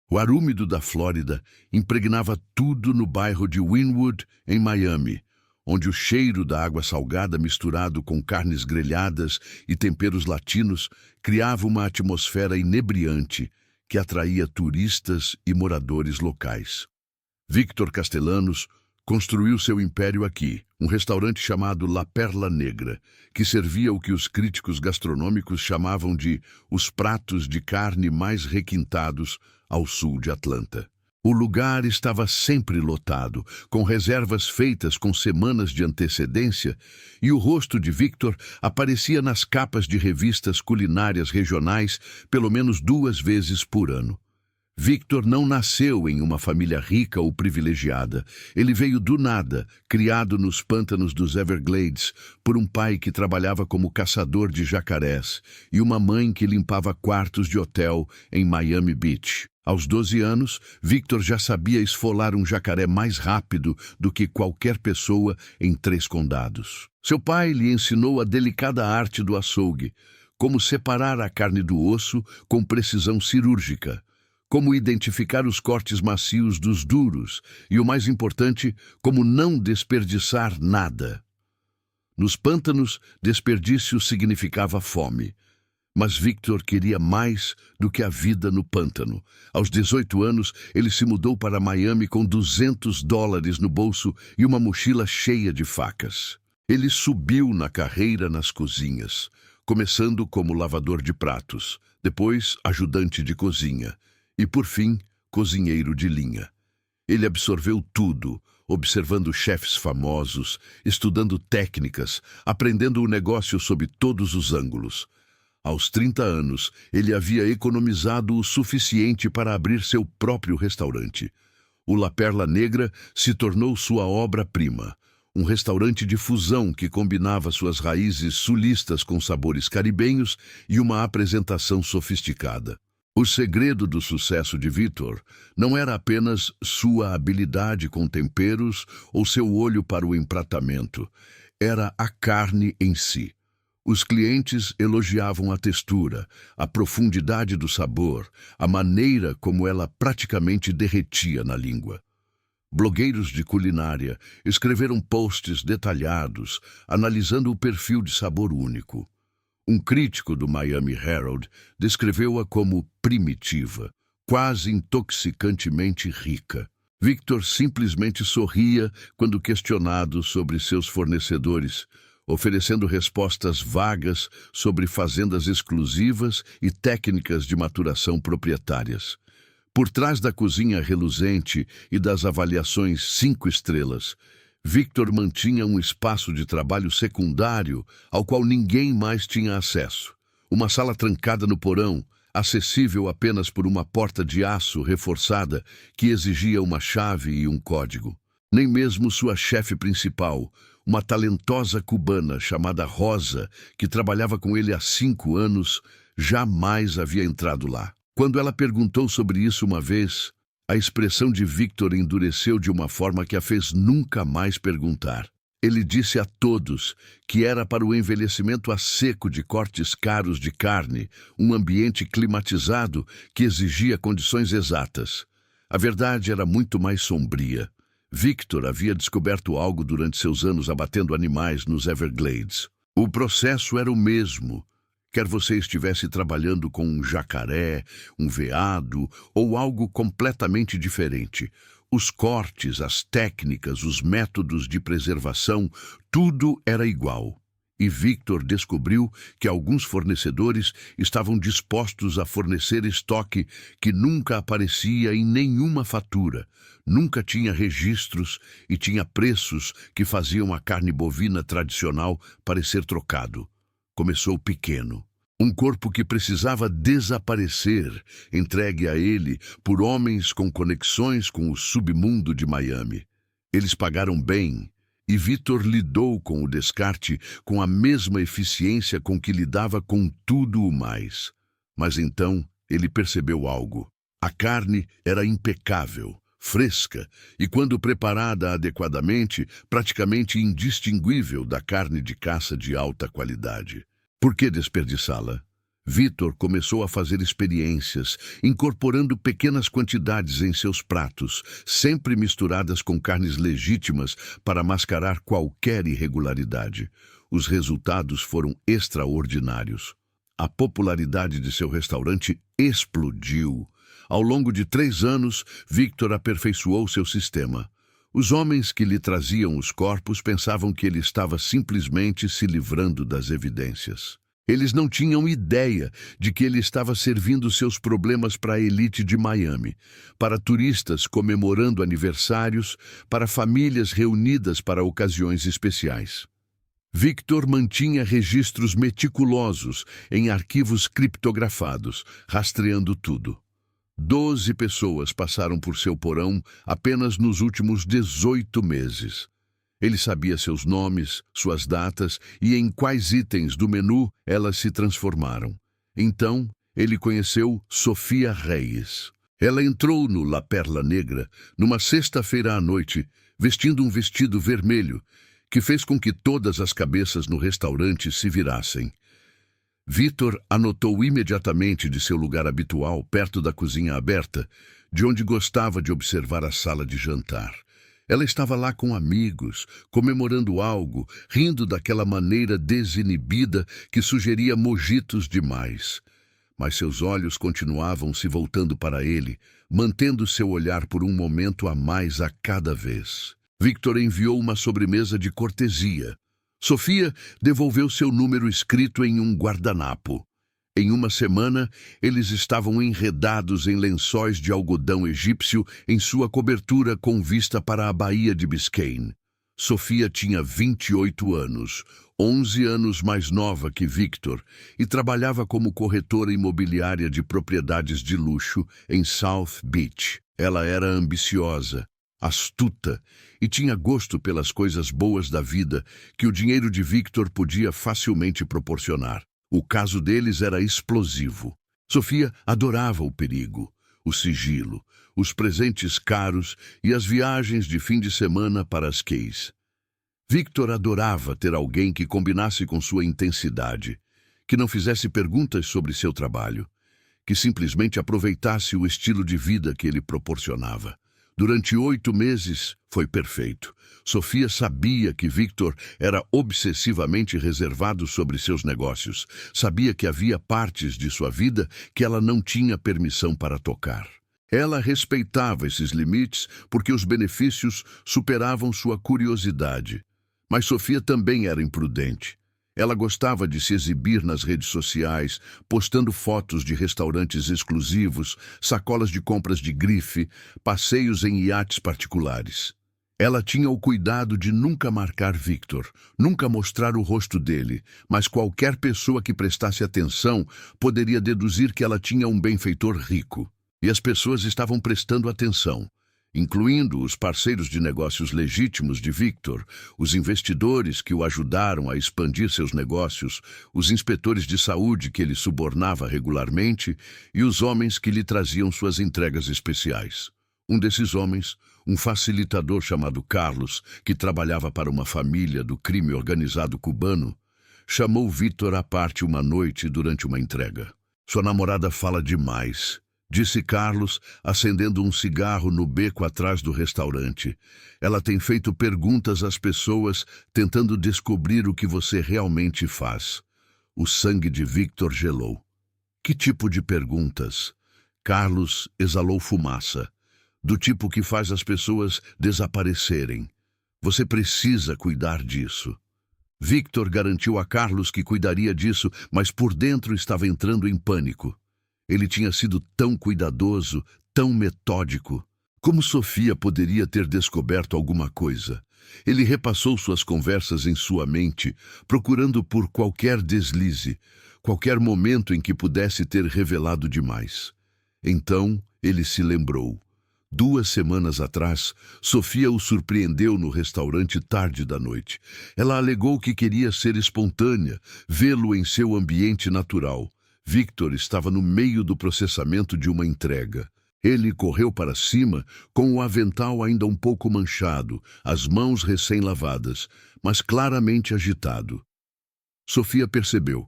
O ar úmido da Flórida impregnava tudo no bairro de Wynwood, em Miami, onde o cheiro da água salgada misturado com carnes grelhadas e temperos latinos criava uma atmosfera inebriante que atraía turistas e moradores locais. Victor Castellanos construiu seu império aqui, um restaurante chamado La Perla Negra, que servia o que os críticos gastronômicos chamavam de os pratos de carne mais requintados ao sul de Atlanta. O lugar estava sempre lotado, com reservas feitas com semanas de antecedência, e o rosto de Victor aparecia nas capas de revistas culinárias regionais pelo menos 2 vezes por ano. Victor não nasceu em uma família rica ou privilegiada. Ele veio do nada, criado nos pântanos dos Everglades, por um pai que trabalhava como caçador de jacarés e uma mãe que limpava quartos de hotel em Miami Beach. Aos 12 anos, Victor já sabia esfolar um jacaré mais rápido do que qualquer pessoa em 3 condados. Seu pai lhe ensinou a delicada arte do açougue, como separar a carne do osso com precisão cirúrgica, como identificar os cortes macios dos duros e, o mais importante, como não desperdiçar nada. Nos pântanos, desperdício significava fome. Mas Victor queria mais do que a vida no pântano. Aos 18 anos, ele se mudou para Miami com $200 no bolso e uma mochila cheia de facas. Ele subiu na carreira nas cozinhas, começando como lavador de pratos, depois ajudante de cozinha e, por fim, cozinheiro de linha. Ele absorveu tudo, observando chefes famosos, estudando técnicas, aprendendo o negócio sob todos os ângulos. Aos 30 anos, ele havia economizado o suficiente para abrir seu próprio restaurante. O La Perla Negra se tornou sua obra-prima, um restaurante de fusão que combinava suas raízes sulistas com sabores caribenhos e uma apresentação sofisticada. O segredo do sucesso de Victor não era apenas sua habilidade com temperos ou seu olho para o empratamento, era a carne em si. Os clientes elogiavam a textura, a profundidade do sabor, a maneira como ela praticamente derretia na língua. Blogueiros de culinária escreveram posts detalhados, analisando o perfil de sabor único. Um crítico do Miami Herald descreveu-a como primitiva, quase intoxicantemente rica. Victor simplesmente sorria quando questionado sobre seus fornecedores, oferecendo respostas vagas sobre fazendas exclusivas e técnicas de maturação proprietárias. Por trás da cozinha reluzente e das avaliações 5 estrelas, Victor mantinha um espaço de trabalho secundário ao qual ninguém mais tinha acesso. Uma sala trancada no porão, acessível apenas por uma porta de aço reforçada que exigia uma chave e um código. Nem mesmo sua chefe principal, uma talentosa cubana chamada Rosa, que trabalhava com ele há 5 anos, jamais havia entrado lá. Quando ela perguntou sobre isso uma vez, a expressão de Victor endureceu de uma forma que a fez nunca mais perguntar. Ele disse a todos que era para o envelhecimento a seco de cortes caros de carne, um ambiente climatizado que exigia condições exatas. A verdade era muito mais sombria. Victor havia descoberto algo durante seus anos abatendo animais nos Everglades. O processo era o mesmo, quer você estivesse trabalhando com um jacaré, um veado ou algo completamente diferente. Os cortes, as técnicas, os métodos de preservação, tudo era igual. E Victor descobriu que alguns fornecedores estavam dispostos a fornecer estoque que nunca aparecia em nenhuma fatura, nunca tinha registros e tinha preços que faziam a carne bovina tradicional parecer trocado. Começou pequeno. Um corpo que precisava desaparecer, entregue a ele por homens com conexões com o submundo de Miami. Eles pagaram bem, e Victor lidou com o descarte com a mesma eficiência com que lidava com tudo o mais. Mas então ele percebeu algo. A carne era impecável, fresca e, quando preparada adequadamente, praticamente indistinguível da carne de caça de alta qualidade. Por que desperdiçá-la? Victor começou a fazer experiências, incorporando pequenas quantidades em seus pratos, sempre misturadas com carnes legítimas para mascarar qualquer irregularidade. Os resultados foram extraordinários. A popularidade de seu restaurante explodiu. Ao longo de 3 anos, Victor aperfeiçoou seu sistema. Os homens que lhe traziam os corpos pensavam que ele estava simplesmente se livrando das evidências. Eles não tinham ideia de que ele estava servindo seus problemas para a elite de Miami, para turistas comemorando aniversários, para famílias reunidas para ocasiões especiais. Victor mantinha registros meticulosos em arquivos criptografados, rastreando tudo. 12 pessoas passaram por seu porão apenas nos últimos 18 meses. Ele sabia seus nomes, suas datas e em quais itens do menu elas se transformaram. Então, ele conheceu Sofia Reyes. Ela entrou no La Perla Negra numa sexta-feira à noite, vestindo um vestido vermelho, que fez com que todas as cabeças no restaurante se virassem. Victor anotou imediatamente de seu lugar habitual, perto da cozinha aberta, de onde gostava de observar a sala de jantar. Ela estava lá com amigos, comemorando algo, rindo daquela maneira desinibida que sugeria mojitos demais. Mas seus olhos continuavam se voltando para ele, mantendo seu olhar por um momento a mais a cada vez. Victor enviou uma sobremesa de cortesia. Sofia devolveu seu número escrito em um guardanapo. Em uma semana, eles estavam enredados em lençóis de algodão egípcio em sua cobertura com vista para a Baía de Biscayne. Sofia tinha 28 anos, 11 anos mais nova que Victor, e trabalhava como corretora imobiliária de propriedades de luxo em South Beach. Ela era ambiciosa, astuta e tinha gosto pelas coisas boas da vida que o dinheiro de Victor podia facilmente proporcionar. O caso deles era explosivo. Sofia adorava o perigo, o sigilo, os presentes caros e as viagens de fim de semana para as Keys. Victor adorava ter alguém que combinasse com sua intensidade, que não fizesse perguntas sobre seu trabalho, que simplesmente aproveitasse o estilo de vida que ele proporcionava. Durante 8 meses, foi perfeito. Sofia sabia que Victor era obsessivamente reservado sobre seus negócios. Sabia que havia partes de sua vida que ela não tinha permissão para tocar. Ela respeitava esses limites porque os benefícios superavam sua curiosidade. Mas Sofia também era imprudente. Ela gostava de se exibir nas redes sociais, postando fotos de restaurantes exclusivos, sacolas de compras de grife, passeios em iates particulares. Ela tinha o cuidado de nunca marcar Victor, nunca mostrar o rosto dele, mas qualquer pessoa que prestasse atenção poderia deduzir que ela tinha um benfeitor rico. E as pessoas estavam prestando atenção, incluindo os parceiros de negócios legítimos de Victor, os investidores que o ajudaram a expandir seus negócios, os inspetores de saúde que ele subornava regularmente e os homens que lhe traziam suas entregas especiais. Um desses homens, um facilitador chamado Carlos, que trabalhava para uma família do crime organizado cubano, chamou Victor à parte uma noite durante uma entrega. Sua namorada fala demais, disse Carlos, acendendo um cigarro no beco atrás do restaurante. Ela tem feito perguntas às pessoas, tentando descobrir o que você realmente faz. O sangue de Victor gelou. Que tipo de perguntas? Carlos exalou fumaça. Do tipo que faz as pessoas desaparecerem. Você precisa cuidar disso. Victor garantiu a Carlos que cuidaria disso, mas por dentro estava entrando em pânico. Ele tinha sido tão cuidadoso, tão metódico. Como Sofia poderia ter descoberto alguma coisa? Ele repassou suas conversas em sua mente, procurando por qualquer deslize, qualquer momento em que pudesse ter revelado demais. Então, ele se lembrou. 2 semanas atrás, Sofia o surpreendeu no restaurante tarde da noite. Ela alegou que queria ser espontânea, vê-lo em seu ambiente natural. Victor estava no meio do processamento de uma entrega. Ele correu para cima, com o avental ainda um pouco manchado, as mãos recém-lavadas, mas claramente agitado. Sofia percebeu.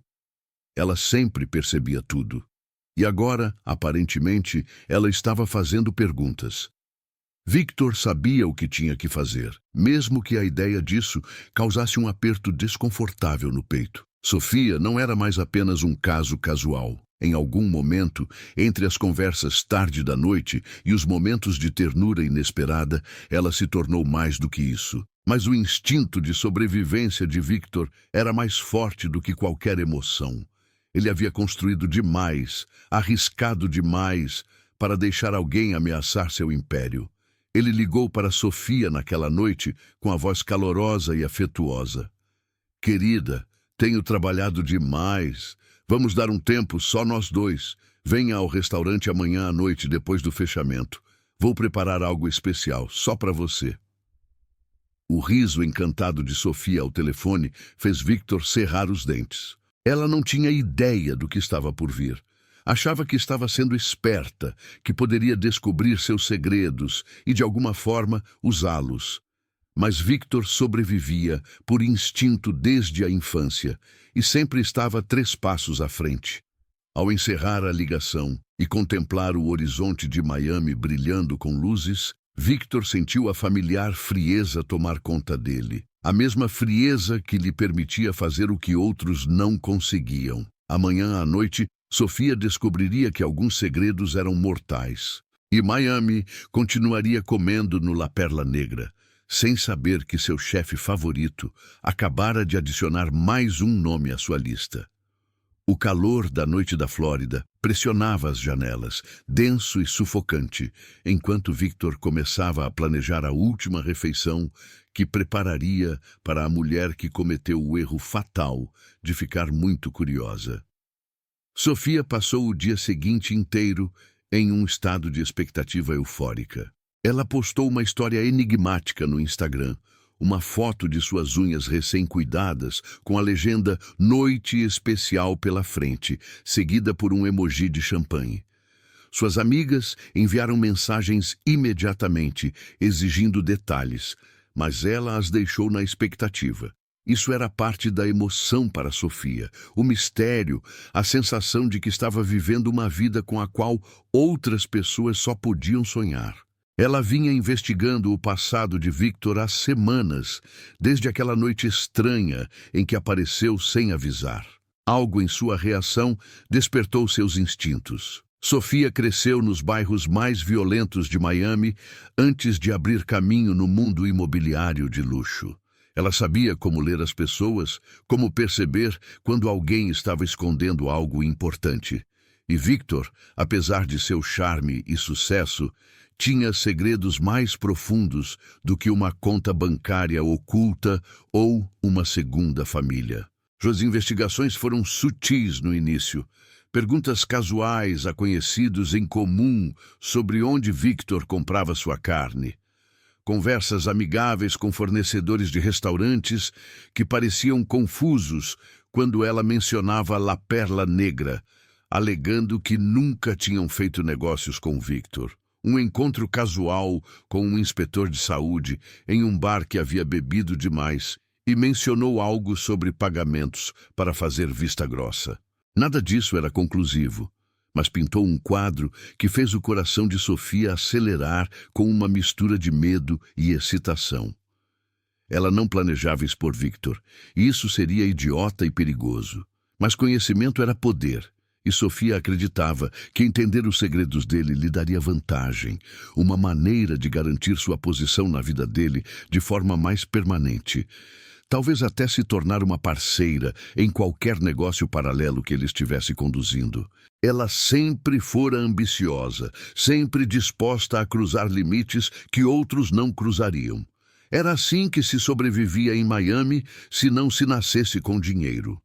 Ela sempre percebia tudo. E agora, aparentemente, ela estava fazendo perguntas. Victor sabia o que tinha que fazer, mesmo que a ideia disso causasse um aperto desconfortável no peito. Sofia não era mais apenas um caso casual. Em algum momento, entre as conversas tarde da noite e os momentos de ternura inesperada, ela se tornou mais do que isso. Mas o instinto de sobrevivência de Victor era mais forte do que qualquer emoção. Ele havia construído demais, arriscado demais, para deixar alguém ameaçar seu império. Ele ligou para Sofia naquela noite com a voz calorosa e afetuosa. Querida, tenho trabalhado demais. Vamos dar um tempo só nós dois. Venha ao restaurante amanhã à noite depois do fechamento. Vou preparar algo especial, só para você. O riso encantado de Sofia ao telefone fez Victor cerrar os dentes. Ela não tinha ideia do que estava por vir. Achava que estava sendo esperta, que poderia descobrir seus segredos e, de alguma forma, usá-los. Mas Victor sobrevivia por instinto desde a infância e sempre estava 3 passos à frente. Ao encerrar a ligação e contemplar o horizonte de Miami brilhando com luzes, Victor sentiu a familiar frieza tomar conta dele. A mesma frieza que lhe permitia fazer o que outros não conseguiam. Amanhã à noite, Sofia descobriria que alguns segredos eram mortais. E Miami continuaria comendo no La Perla Negra, sem saber que seu chefe favorito acabara de adicionar mais um nome à sua lista. O calor da noite da Flórida pressionava as janelas, denso e sufocante, enquanto Victor começava a planejar a última refeição que prepararia para a mulher que cometeu o erro fatal de ficar muito curiosa. Sofia passou o dia seguinte inteiro em um estado de expectativa eufórica. Ela postou uma história enigmática no Instagram, uma foto de suas unhas recém-cuidadas com a legenda "Noite Especial" pela frente, seguida por um emoji de champanhe. Suas amigas enviaram mensagens imediatamente, exigindo detalhes, mas ela as deixou na expectativa. Isso era parte da emoção para Sofia, o mistério, a sensação de que estava vivendo uma vida com a qual outras pessoas só podiam sonhar. Ela vinha investigando o passado de Victor há semanas, desde aquela noite estranha em que apareceu sem avisar. Algo em sua reação despertou seus instintos. Sofia cresceu nos bairros mais violentos de Miami antes de abrir caminho no mundo imobiliário de luxo. Ela sabia como ler as pessoas, como perceber quando alguém estava escondendo algo importante. E Victor, apesar de seu charme e sucesso, tinha segredos mais profundos do que uma conta bancária oculta ou uma segunda família. Suas investigações foram sutis no início. Perguntas casuais a conhecidos em comum sobre onde Victor comprava sua carne. Conversas amigáveis com fornecedores de restaurantes que pareciam confusos quando ela mencionava La Perla Negra, alegando que nunca tinham feito negócios com Victor. Um encontro casual com um inspetor de saúde em um bar que havia bebido demais e mencionou algo sobre pagamentos para fazer vista grossa. Nada disso era conclusivo, mas pintou um quadro que fez o coração de Sofia acelerar com uma mistura de medo e excitação. Ela não planejava expor Victor, e isso seria idiota e perigoso. Mas conhecimento era poder, e Sofia acreditava que entender os segredos dele lhe daria vantagem, uma maneira de garantir sua posição na vida dele de forma mais permanente. Talvez até se tornar uma parceira em qualquer negócio paralelo que ele estivesse conduzindo. Ela sempre fora ambiciosa, sempre disposta a cruzar limites que outros não cruzariam. Era assim que se sobrevivia em Miami se não se nascesse com dinheiro.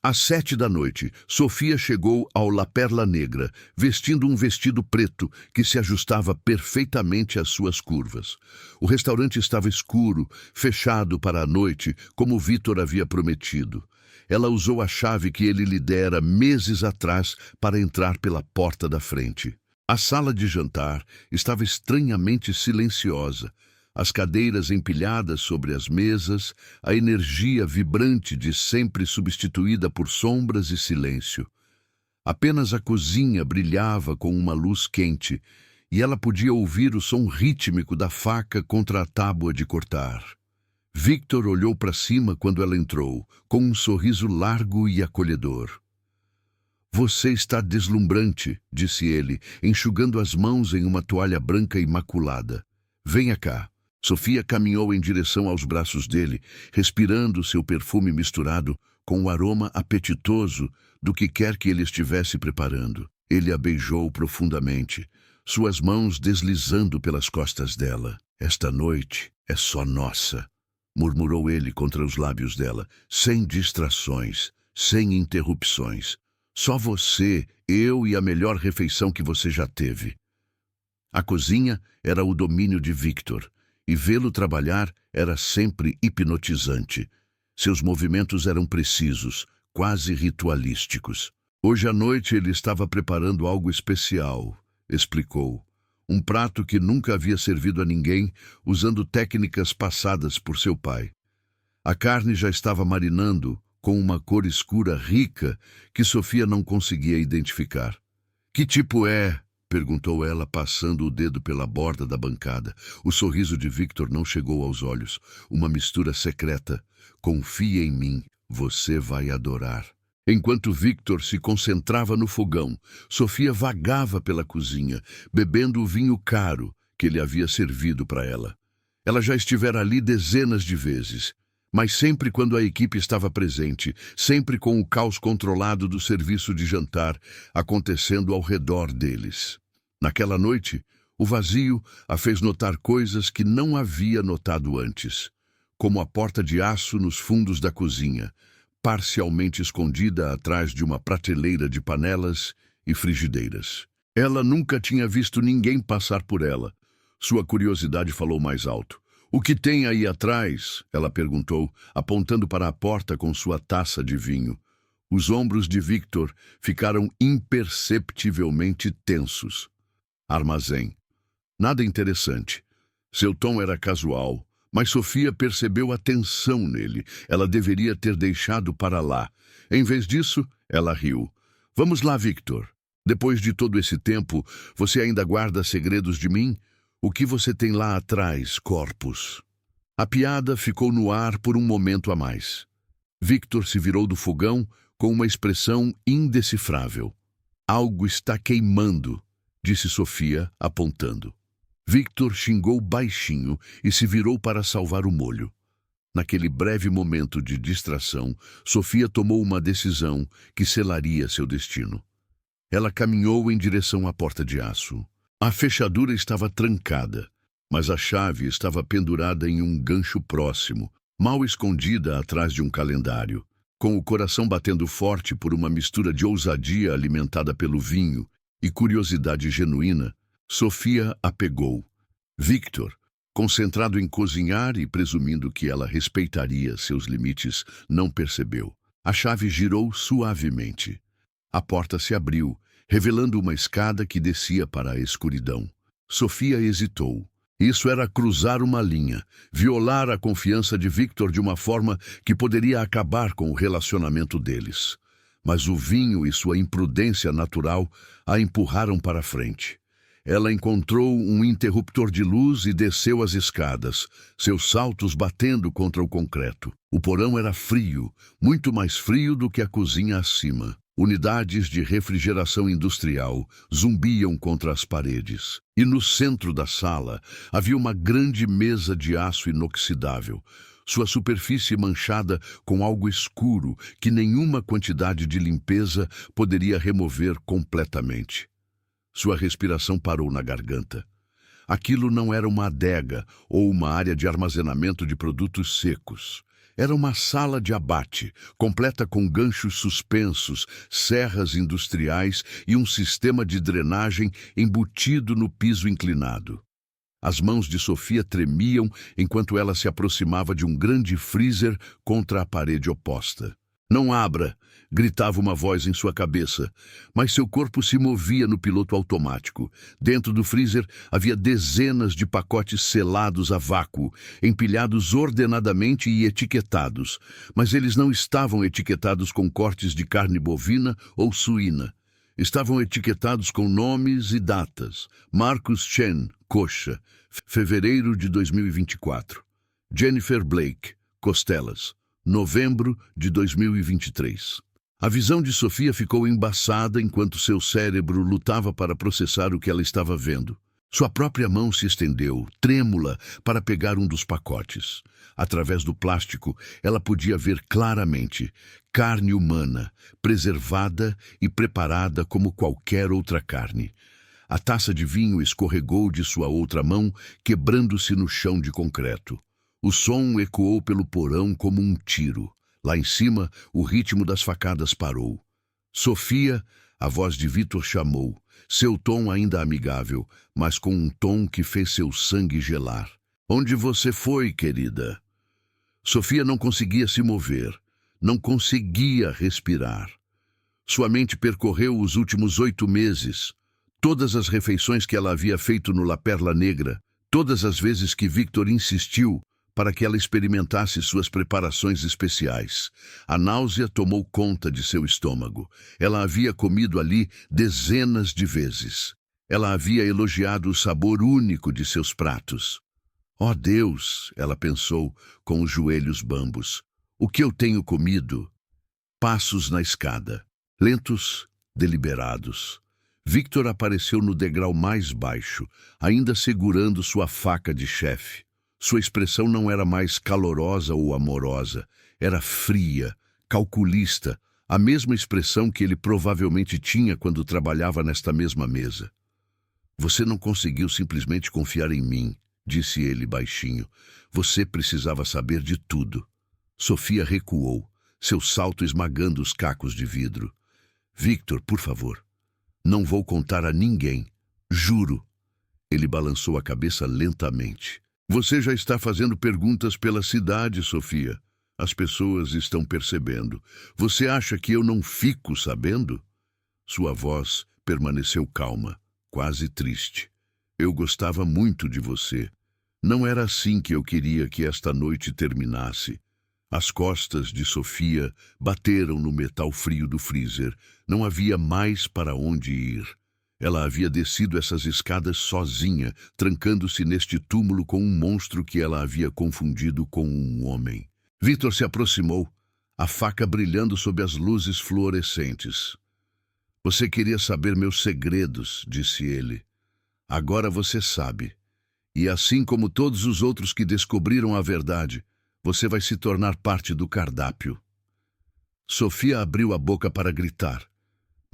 Às 7 da noite, Sofia chegou ao La Perla Negra, vestindo um vestido preto que se ajustava perfeitamente às suas curvas. O restaurante estava escuro, fechado para a noite, como Victor havia prometido. Ela usou a chave que ele lhe dera meses atrás para entrar pela porta da frente. A sala de jantar estava estranhamente silenciosa. as cadeiras empilhadas sobre as mesas, a energia vibrante de sempre substituída por sombras e silêncio. Apenas a cozinha brilhava com uma luz quente, e ela podia ouvir o som rítmico da faca contra a tábua de cortar. Victor olhou para cima quando ela entrou, com um sorriso largo e acolhedor. "Você está deslumbrante", disse ele, enxugando as mãos em uma toalha branca imaculada. "Venha cá." Sofia caminhou em direção aos braços dele, respirando seu perfume misturado com o aroma apetitoso do que quer que ele estivesse preparando. Ele a beijou profundamente, suas mãos deslizando pelas costas dela. "Esta noite é só nossa", murmurou ele contra os lábios dela, sem distrações, sem interrupções. "Só você, eu e a melhor refeição que você já teve." A cozinha era o domínio de Victor, e vê-lo trabalhar era sempre hipnotizante. Seus movimentos eram precisos, quase ritualísticos. "Hoje à noite ele estava preparando algo especial", explicou. "Um prato que nunca havia servido a ninguém, usando técnicas passadas por seu pai. A carne já estava marinando, com uma cor escura rica que Sofia não conseguia identificar. "Que tipo é?" perguntou ela, passando o dedo pela borda da bancada. O sorriso de Victor não chegou aos olhos. "Uma mistura secreta. Confie em mim, você vai adorar." Enquanto Victor se concentrava no fogão, Sofia vagava pela cozinha, bebendo o vinho caro que ele havia servido para ela. Ela já estivera ali dezenas de vezes, mas sempre quando a equipe estava presente, sempre com o caos controlado do serviço de jantar acontecendo ao redor deles. Naquela noite, o vazio a fez notar coisas que não havia notado antes, como a porta de aço nos fundos da cozinha, parcialmente escondida atrás de uma prateleira de panelas e frigideiras. Ela nunca tinha visto ninguém passar por ela. Sua curiosidade falou mais alto. "O que tem aí atrás?" ela perguntou, apontando para a porta com sua taça de vinho. Os ombros de Victor ficaram imperceptivelmente tensos. "Armazém. Nada interessante." Seu tom era casual, mas Sofia percebeu a tensão nele. Ela deveria ter deixado para lá. Em vez disso, ela riu. "Vamos lá, Victor. Depois de todo esse tempo, você ainda guarda segredos de mim? O que você tem lá atrás, Corpus?" A piada ficou no ar por um momento a mais. Victor se virou do fogão com uma expressão indecifrável. "Algo está queimando", disse Sofia, apontando. Victor xingou baixinho e se virou para salvar o molho. Naquele breve momento de distração, Sofia tomou uma decisão que selaria seu destino. Ela caminhou em direção à porta de aço. A fechadura estava trancada, mas a chave estava pendurada em um gancho próximo, mal escondida atrás de um calendário. Com o coração batendo forte por uma mistura de ousadia alimentada pelo vinho e curiosidade genuína, Sofia a pegou. Victor, concentrado em cozinhar e presumindo que ela respeitaria seus limites, não percebeu. A chave girou suavemente. A porta se abriu, revelando uma escada que descia para a escuridão. Sofia hesitou. Isso era cruzar uma linha, violar a confiança de Victor de uma forma que poderia acabar com o relacionamento deles. Mas o vinho e sua imprudência natural a empurraram para frente. Ela encontrou um interruptor de luz e desceu as escadas, seus saltos batendo contra o concreto. O porão era frio, muito mais frio do que a cozinha acima. Unidades de refrigeração industrial zumbiam contra as paredes. E no centro da sala havia uma grande mesa de aço inoxidável, sua superfície manchada com algo escuro que nenhuma quantidade de limpeza poderia remover completamente. Sua respiração parou na garganta. Aquilo não era uma adega ou uma área de armazenamento de produtos secos. Era uma sala de abate, completa com ganchos suspensos, serras industriais e um sistema de drenagem embutido no piso inclinado. As mãos de Sofia tremiam enquanto ela se aproximava de um grande freezer contra a parede oposta. Não abra! Gritava uma voz em sua cabeça, mas seu corpo se movia no piloto automático. Dentro do freezer havia dezenas de pacotes selados a vácuo, empilhados ordenadamente e etiquetados, mas eles não estavam etiquetados com cortes de carne bovina ou suína. Estavam etiquetados com nomes e datas. Marcus Chen, coxa, fevereiro de 2024. Jennifer Blake, costelas, novembro de 2023. A visão de Sofia ficou embaçada enquanto seu cérebro lutava para processar o que ela estava vendo. Sua própria mão se estendeu, trêmula, para pegar um dos pacotes. Através do plástico, ela podia ver claramente carne humana, preservada e preparada como qualquer outra carne. A taça de vinho escorregou de sua outra mão, quebrando-se no chão de concreto. O som ecoou pelo porão como um tiro. Lá em cima, o ritmo das facadas parou. Sofia, a voz de Victor chamou, seu tom ainda amigável, mas com um tom que fez seu sangue gelar. Onde você foi, querida? Sofia não conseguia se mover, não conseguia respirar. Sua mente percorreu os últimos 8 meses, todas as refeições que ela havia feito no La Perla Negra, todas as vezes que Victor insistiu para que ela experimentasse suas preparações especiais. A náusea tomou conta de seu estômago. Ela havia comido ali dezenas de vezes. Ela havia elogiado o sabor único de seus pratos. Oh Deus, ela pensou, com os joelhos bambos. O que eu tenho comido? Passos na escada. Lentos, deliberados. Victor apareceu no degrau mais baixo, ainda segurando sua faca de chefe. Sua expressão não era mais calorosa ou amorosa, era fria, calculista, a mesma expressão que ele provavelmente tinha quando trabalhava nesta mesma mesa. Você não conseguiu simplesmente confiar em mim, disse ele baixinho. Você precisava saber de tudo. Sofia recuou, seu salto esmagando os cacos de vidro. Victor, por favor, não vou contar a ninguém, juro. Ele balançou a cabeça lentamente. Você já está fazendo perguntas pela cidade, Sofia. As pessoas estão percebendo. Você acha que eu não fico sabendo? Sua voz permaneceu calma, quase triste. Eu gostava muito de você. Não era assim que eu queria que esta noite terminasse. As costas de Sofia bateram no metal frio do freezer. Não havia mais para onde ir. Ela havia descido essas escadas sozinha, trancando-se neste túmulo com um monstro que ela havia confundido com um homem. Victor se aproximou, a faca brilhando sob as luzes fluorescentes. Você queria saber meus segredos, disse ele. Agora você sabe. E assim como todos os outros que descobriram a verdade, você vai se tornar parte do cardápio. Sofia abriu a boca para gritar.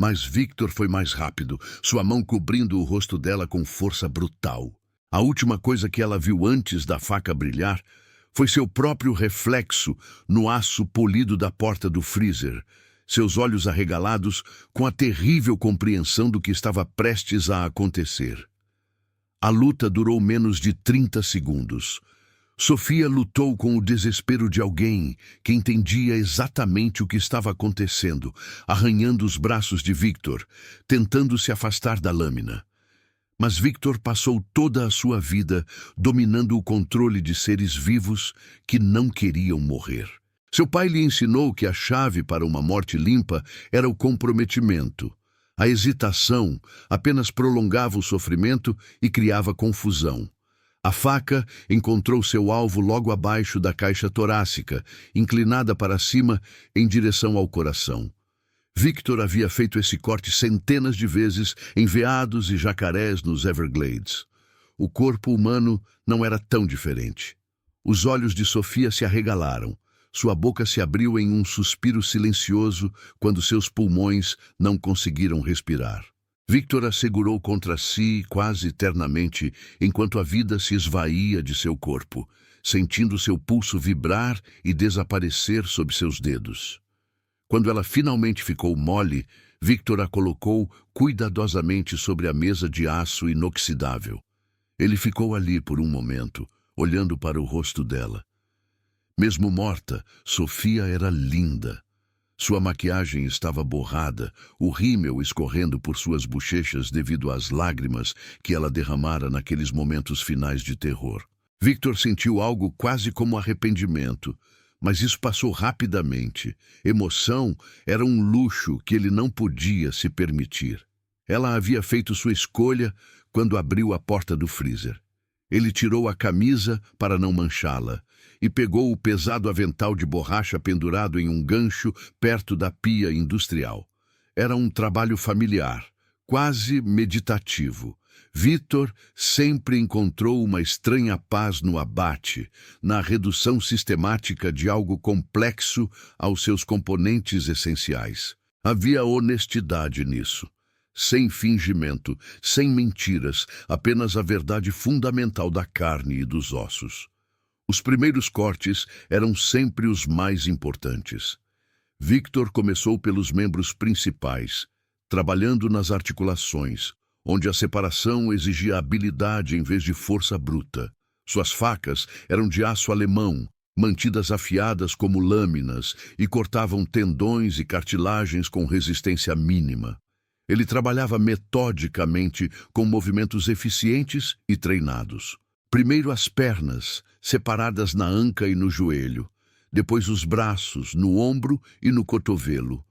Mas Victor foi mais rápido, sua mão cobrindo o rosto dela com força brutal. A última coisa que ela viu antes da faca brilhar foi seu próprio reflexo no aço polido da porta do freezer, seus olhos arregalados com a terrível compreensão do que estava prestes a acontecer. A luta durou menos de 30 segundos. Sofia lutou com o desespero de alguém que entendia exatamente o que estava acontecendo, arranhando os braços de Victor, tentando se afastar da lâmina. Mas Victor passou toda a sua vida dominando o controle de seres vivos que não queriam morrer. Seu pai lhe ensinou que a chave para uma morte limpa era o comprometimento. A hesitação apenas prolongava o sofrimento e criava confusão. A faca encontrou seu alvo logo abaixo da caixa torácica, inclinada para cima em direção ao coração. Victor havia feito esse corte centenas de vezes em veados e jacarés nos Everglades. O corpo humano não era tão diferente. Os olhos de Sofia se arregalaram. Sua boca se abriu em um suspiro silencioso quando seus pulmões não conseguiram respirar. Victor a segurou contra si quase eternamente enquanto a vida se esvaía de seu corpo, sentindo seu pulso vibrar e desaparecer sob seus dedos. Quando ela finalmente ficou mole, Victor a colocou cuidadosamente sobre a mesa de aço inoxidável. Ele ficou ali por um momento, olhando para o rosto dela. Mesmo morta, Sofia era linda. Sua maquiagem estava borrada, o rímel escorrendo por suas bochechas devido às lágrimas que ela derramara naqueles momentos finais de terror. Victor sentiu algo quase como arrependimento, mas isso passou rapidamente. Emoção era um luxo que ele não podia se permitir. Ela havia feito sua escolha quando abriu a porta do freezer. Ele tirou a camisa para não manchá-la e pegou o pesado avental de borracha pendurado em um gancho perto da pia industrial. Era um trabalho familiar, quase meditativo. Victor sempre encontrou uma estranha paz no abate, na redução sistemática de algo complexo aos seus componentes essenciais. Havia honestidade nisso. Sem fingimento, sem mentiras, apenas a verdade fundamental da carne e dos ossos. Os primeiros cortes eram sempre os mais importantes. Victor começou pelos membros principais, trabalhando nas articulações, onde a separação exigia habilidade em vez de força bruta. Suas facas eram de aço alemão, mantidas afiadas como lâminas, e cortavam tendões e cartilagens com resistência mínima. Ele trabalhava metodicamente com movimentos eficientes e treinados. Primeiro as pernas, separadas na anca e no joelho. Depois os braços, no ombro e no cotovelo.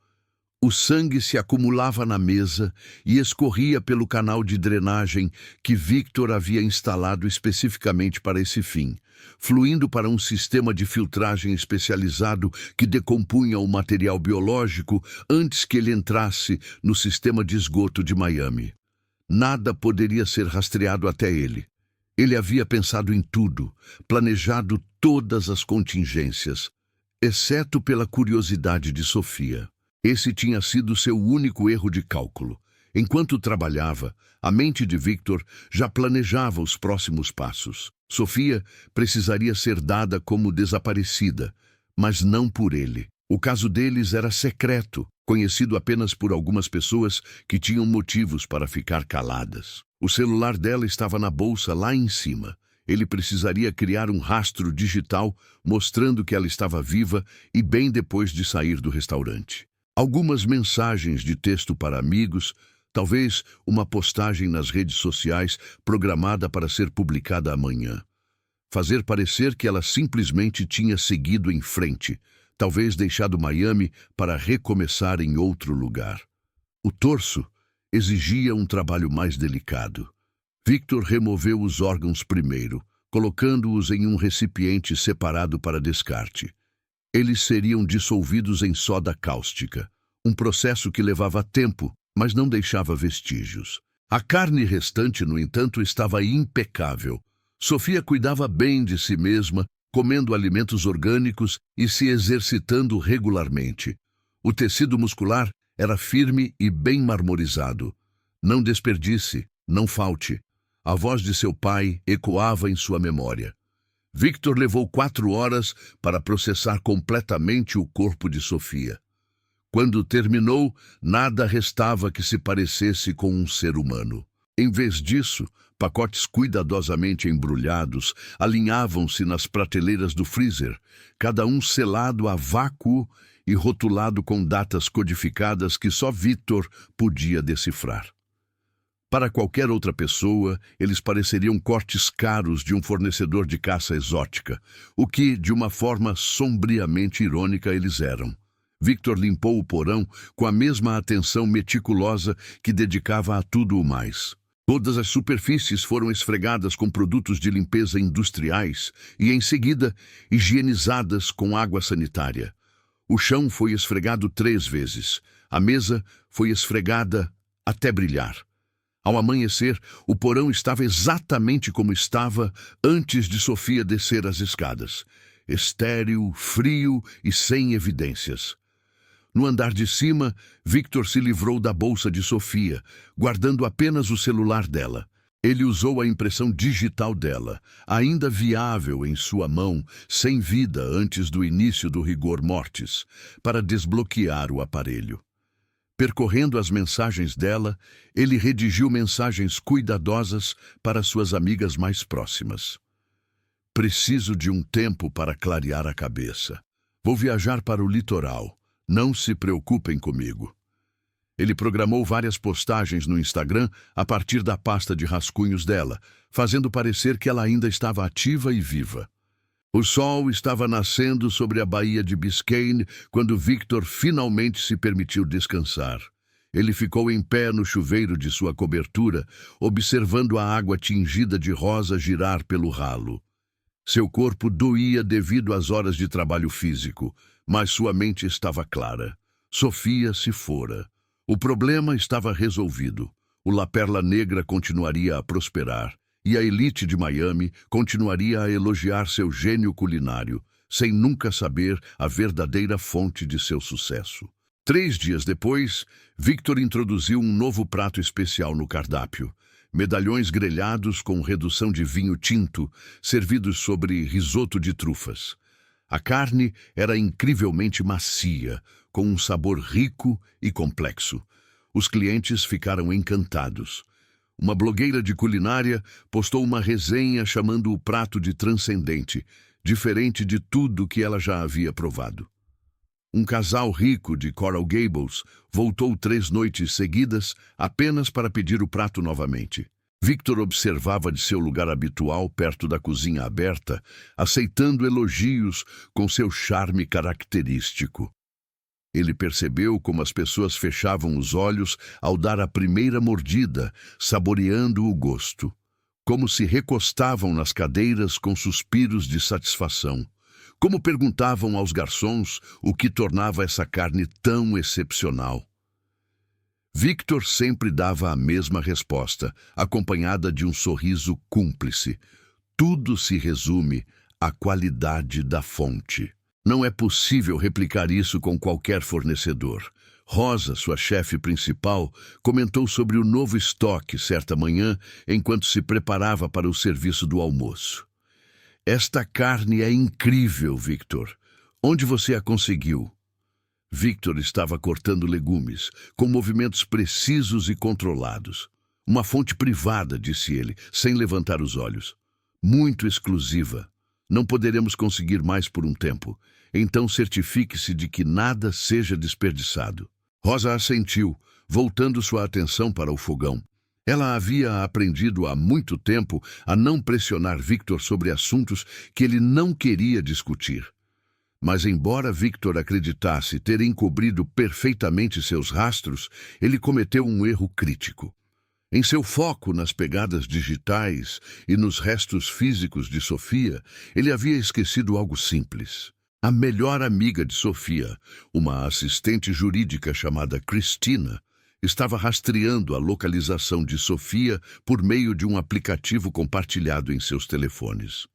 O sangue se acumulava na mesa e escorria pelo canal de drenagem que Victor havia instalado especificamente para esse fim, fluindo para um sistema de filtragem especializado que decompunha o material biológico antes que ele entrasse no sistema de esgoto de Miami. Nada poderia ser rastreado até ele. Ele havia pensado em tudo, planejado todas as contingências, exceto pela curiosidade de Sofia. Esse tinha sido seu único erro de cálculo. Enquanto trabalhava, a mente de Victor já planejava os próximos passos. Sofia precisaria ser dada como desaparecida, mas não por ele. O caso deles era secreto, conhecido apenas por algumas pessoas que tinham motivos para ficar caladas. O celular dela estava na bolsa lá em cima. Ele precisaria criar um rastro digital mostrando que ela estava viva e bem depois de sair do restaurante. Algumas mensagens de texto para amigos, talvez uma postagem nas redes sociais programada para ser publicada amanhã. Fazer parecer que ela simplesmente tinha seguido em frente, talvez deixado Miami para recomeçar em outro lugar. O torso exigia um trabalho mais delicado. Victor removeu os órgãos primeiro, colocando-os em um recipiente separado para descarte. Eles seriam dissolvidos em soda cáustica, um processo que levava tempo, mas não deixava vestígios. A carne restante, no entanto, estava impecável. Sofia cuidava bem de si mesma, comendo alimentos orgânicos e se exercitando regularmente. O tecido muscular era firme e bem marmorizado. Não desperdice, não falte. A voz de seu pai ecoava em sua memória. Victor levou 4 horas para processar completamente o corpo de Sofia. Quando terminou, nada restava que se parecesse com um ser humano. Em vez disso, pacotes cuidadosamente embrulhados alinhavam-se nas prateleiras do freezer, cada um selado a vácuo e rotulado com datas codificadas que só Victor podia decifrar. Para qualquer outra pessoa, eles pareceriam cortes caros de um fornecedor de caça exótica, o que, de uma forma sombriamente irônica, eles eram. Victor limpou o porão com a mesma atenção meticulosa que dedicava a tudo o mais. Todas as superfícies foram esfregadas com produtos de limpeza industriais e, em seguida, higienizadas com água sanitária. O chão foi esfregado 3 vezes. A mesa foi esfregada até brilhar. Ao amanhecer, o porão estava exatamente como estava antes de Sofia descer as escadas. Estéril, frio e sem evidências. No andar de cima, Victor se livrou da bolsa de Sofia, guardando apenas o celular dela. Ele usou a impressão digital dela, ainda viável em sua mão, sem vida antes do início do rigor mortis, para desbloquear o aparelho. Percorrendo as mensagens dela, ele redigiu mensagens cuidadosas para suas amigas mais próximas. Preciso de um tempo para clarear a cabeça. Vou viajar para o litoral. Não se preocupem comigo. Ele programou várias postagens no Instagram a partir da pasta de rascunhos dela, fazendo parecer que ela ainda estava ativa e viva. O sol estava nascendo sobre a Baía de Biscayne quando Victor finalmente se permitiu descansar. Ele ficou em pé no chuveiro de sua cobertura, observando a água tingida de rosa girar pelo ralo. Seu corpo doía devido às horas de trabalho físico, mas sua mente estava clara. Sofia se fora. O problema estava resolvido. O La Perla Negra continuaria a prosperar, e a elite de Miami continuaria a elogiar seu gênio culinário, sem nunca saber a verdadeira fonte de seu sucesso. 3 dias depois, Victor introduziu um novo prato especial no cardápio. Medalhões grelhados com redução de vinho tinto, servidos sobre risoto de trufas. A carne era incrivelmente macia, com um sabor rico e complexo. Os clientes ficaram encantados. Uma blogueira de culinária postou uma resenha chamando o prato de transcendente, diferente de tudo que ela já havia provado. Um casal rico de Coral Gables voltou 3 noites seguidas apenas para pedir o prato novamente. Victor observava de seu lugar habitual perto da cozinha aberta, aceitando elogios com seu charme característico. Ele percebeu como as pessoas fechavam os olhos ao dar a primeira mordida, saboreando o gosto, como se recostavam nas cadeiras com suspiros de satisfação, como perguntavam aos garçons o que tornava essa carne tão excepcional. Victor sempre dava a mesma resposta, acompanhada de um sorriso cúmplice. Tudo se resume à qualidade da fonte. Não é possível replicar isso com qualquer fornecedor. Rosa, sua chefe principal, comentou sobre o novo estoque certa manhã enquanto se preparava para o serviço do almoço. Esta carne é incrível, Victor. Onde você a conseguiu? Victor estava cortando legumes, com movimentos precisos e controlados. Uma fonte privada, disse ele, sem levantar os olhos. Muito exclusiva. Não poderemos conseguir mais por um tempo. Então certifique-se de que nada seja desperdiçado. Rosa assentiu, voltando sua atenção para o fogão. Ela havia aprendido há muito tempo a não pressionar Victor sobre assuntos que ele não queria discutir. Mas embora Victor acreditasse ter encobrido perfeitamente seus rastros, ele cometeu um erro crítico. Em seu foco nas pegadas digitais e nos restos físicos de Sofia, ele havia esquecido algo simples. A melhor amiga de Sofia, uma assistente jurídica chamada Cristina, estava rastreando a localização de Sofia por meio de um aplicativo compartilhado em seus telefones.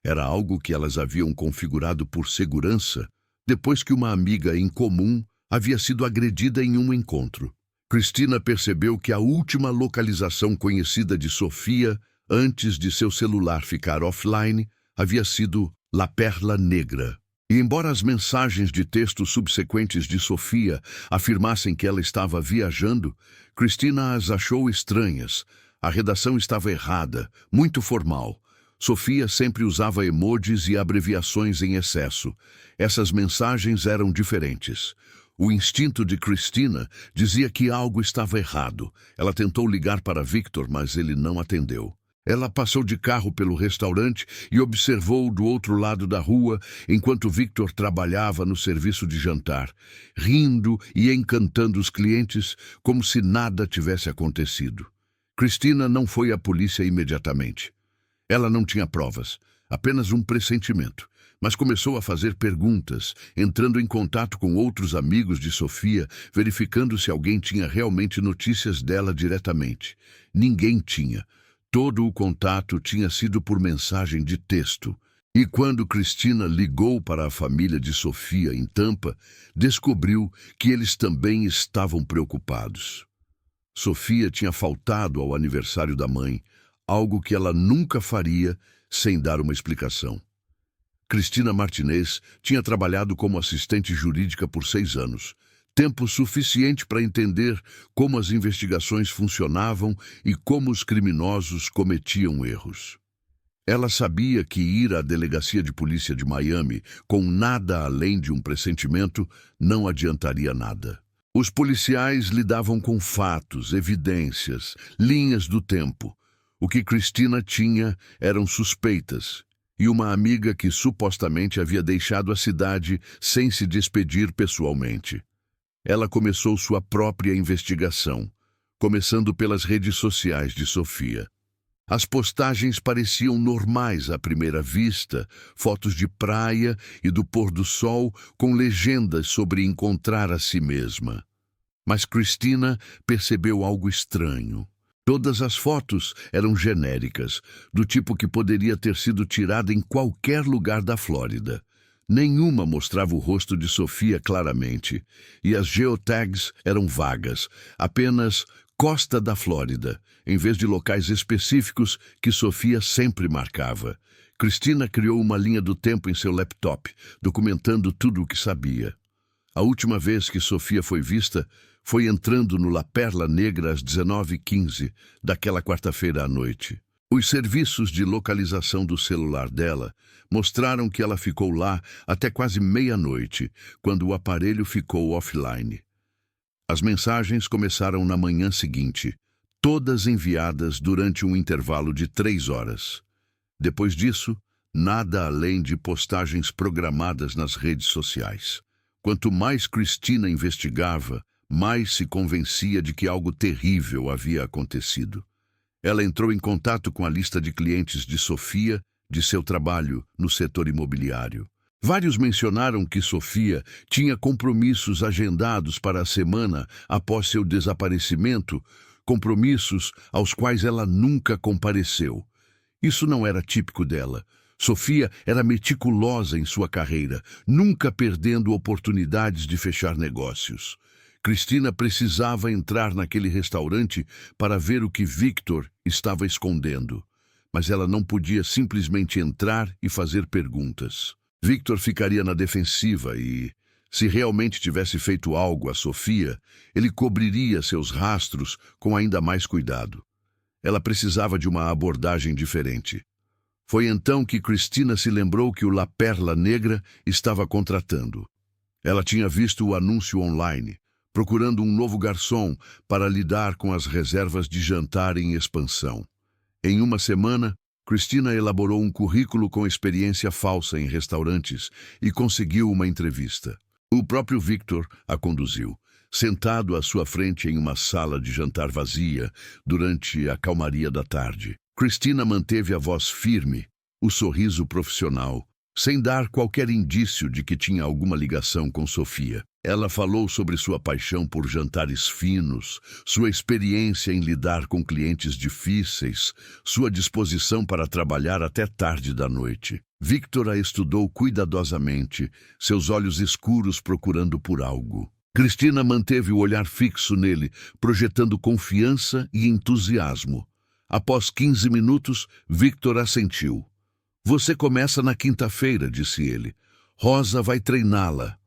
Era algo que elas haviam configurado por segurança, depois que uma amiga em comum havia sido agredida em um encontro. Cristina percebeu que a última localização conhecida de Sofia, antes de seu celular ficar offline, havia sido La Perla Negra. E embora as mensagens de texto subsequentes de Sofia afirmassem que ela estava viajando, Cristina as achou estranhas. A redação estava errada, muito formal. Sofia sempre usava emojis e abreviações em excesso. Essas mensagens eram diferentes. O instinto de Cristina dizia que algo estava errado. Ela tentou ligar para Victor, mas ele não atendeu. Ela passou de carro pelo restaurante e observou do outro lado da rua enquanto Victor trabalhava no serviço de jantar, rindo e encantando os clientes como se nada tivesse acontecido. Cristina não foi à polícia imediatamente. Ela não tinha provas, apenas um pressentimento, mas começou a fazer perguntas, entrando em contato com outros amigos de Sofia, verificando se alguém tinha realmente notícias dela diretamente. Ninguém tinha. Todo o contato tinha sido por mensagem de texto. E quando Cristina ligou para a família de Sofia em Tampa, descobriu que eles também estavam preocupados. Sofia tinha faltado ao aniversário da mãe, algo que ela nunca faria sem dar uma explicação. Cristina Martinez tinha trabalhado como assistente jurídica por 6 anos, tempo suficiente para entender como as investigações funcionavam e como os criminosos cometiam erros. Ela sabia que ir à delegacia de polícia de Miami com nada além de um pressentimento não adiantaria nada. Os policiais lidavam com fatos, evidências, linhas do tempo. O que Christina tinha eram suspeitas e uma amiga que supostamente havia deixado a cidade sem se despedir pessoalmente. Ela começou sua própria investigação, começando pelas redes sociais de Sofia. As postagens pareciam normais à primeira vista, fotos de praia e do pôr do sol com legendas sobre encontrar a si mesma. Mas Christina percebeu algo estranho. Todas as fotos eram genéricas, do tipo que poderia ter sido tirada em qualquer lugar da Flórida. Nenhuma mostrava o rosto de Sofia claramente, e as geotags eram vagas, apenas Costa da Flórida, em vez de locais específicos que Sofia sempre marcava. Christina criou uma linha do tempo em seu laptop, documentando tudo o que sabia. A última vez que Sofia foi vista foi entrando no La Perla Negra às 19h15 daquela quarta-feira à noite. Os serviços de localização do celular dela mostraram que ela ficou lá até quase meia-noite, quando o aparelho ficou offline. As mensagens começaram na manhã seguinte, todas enviadas durante um intervalo de 3 horas. Depois disso, nada além de postagens programadas nas redes sociais. Quanto mais Christina investigava, mais se convencia de que algo terrível havia acontecido. Ela entrou em contato com a lista de clientes de Sofia, de seu trabalho no setor imobiliário. Vários mencionaram que Sofia tinha compromissos agendados para a semana após seu desaparecimento, compromissos aos quais ela nunca compareceu. Isso não era típico dela. Sofia era meticulosa em sua carreira, nunca perdendo oportunidades de fechar negócios. Christina precisava entrar naquele restaurante para ver o que Victor estava escondendo, mas ela não podia simplesmente entrar e fazer perguntas. Victor ficaria na defensiva e, se realmente tivesse feito algo a Sofia, ele cobriria seus rastros com ainda mais cuidado. Ela precisava de uma abordagem diferente. Foi então que Christina se lembrou que o La Perla Negra estava contratando. Ela tinha visto o anúncio online, procurando um novo garçom para lidar com as reservas de jantar em expansão. Em uma semana, Christina elaborou um currículo com experiência falsa em restaurantes e conseguiu uma entrevista. O próprio Victor a conduziu, sentado à sua frente em uma sala de jantar vazia durante a calmaria da tarde. Christina manteve a voz firme, o sorriso profissional, sem dar qualquer indício de que tinha alguma ligação com Sofia. Ela falou sobre sua paixão por jantares finos, sua experiência em lidar com clientes difíceis, sua disposição para trabalhar até tarde da noite. Victor a estudou cuidadosamente, seus olhos escuros procurando por algo. Christina manteve o olhar fixo nele, projetando confiança e entusiasmo. Após 15 minutos, Victor assentiu. "Você começa na quinta-feira", disse ele. "Rosa vai treiná-la.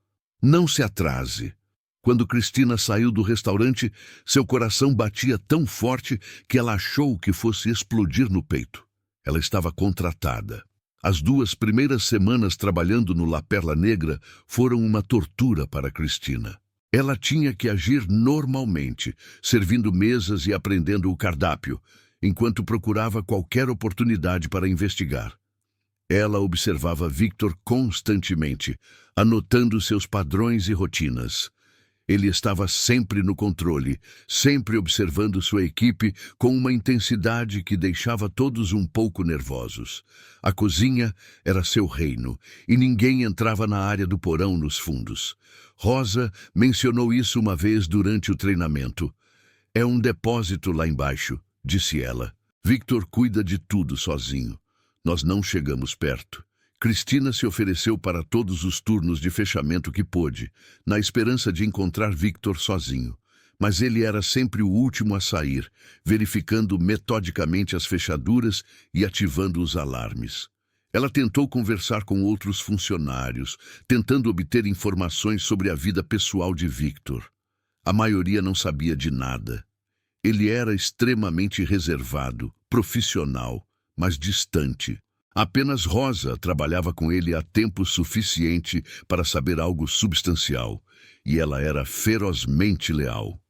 Não se atrase." Quando Christina saiu do restaurante, seu coração batia tão forte que ela achou que fosse explodir no peito. Ela estava contratada. As 2 primeiras semanas trabalhando no La Perla Negra foram uma tortura para Christina. Ela tinha que agir normalmente, servindo mesas e aprendendo o cardápio, enquanto procurava qualquer oportunidade para investigar. Ela observava Victor constantemente, anotando seus padrões e rotinas. Ele estava sempre no controle, sempre observando sua equipe com uma intensidade que deixava todos um pouco nervosos. A cozinha era seu reino, e ninguém entrava na área do porão nos fundos. Rosa mencionou isso uma vez durante o treinamento. "É um depósito lá embaixo", disse ela. "Victor cuida de tudo sozinho. Nós não chegamos perto." Christina se ofereceu para todos os turnos de fechamento que pôde, na esperança de encontrar Victor sozinho. Mas ele era sempre o último a sair, verificando metodicamente as fechaduras e ativando os alarmes. Ela tentou conversar com outros funcionários, tentando obter informações sobre a vida pessoal de Victor. A maioria não sabia de nada. Ele era extremamente reservado, profissional, mas distante. Apenas Rosa trabalhava com ele há tempo suficiente para saber algo substancial, e ela era ferozmente leal.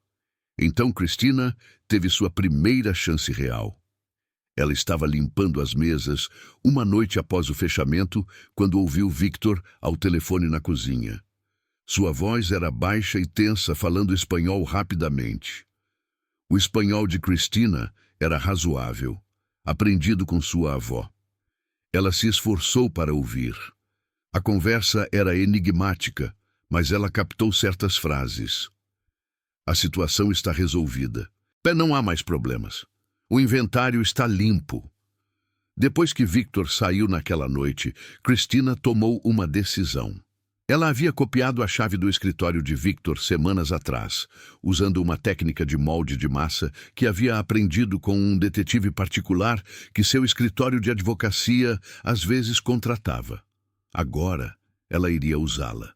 Então Cristina teve sua primeira chance real. Ela estava limpando as mesas uma noite após o fechamento, quando ouviu Victor ao telefone na cozinha. Sua voz era baixa e tensa, falando espanhol rapidamente. O espanhol de Cristina era razoável, aprendido com sua avó. Ela se esforçou para ouvir. A conversa era enigmática, mas ela captou certas frases. A situação está resolvida. Não há mais problemas. O inventário está limpo. Depois que Victor saiu naquela noite, Cristina tomou uma decisão. Ela havia copiado a chave do escritório de Victor semanas atrás, usando uma técnica de molde de massa que havia aprendido com um detetive particular que seu escritório de advocacia às vezes contratava. Agora, ela iria usá-la.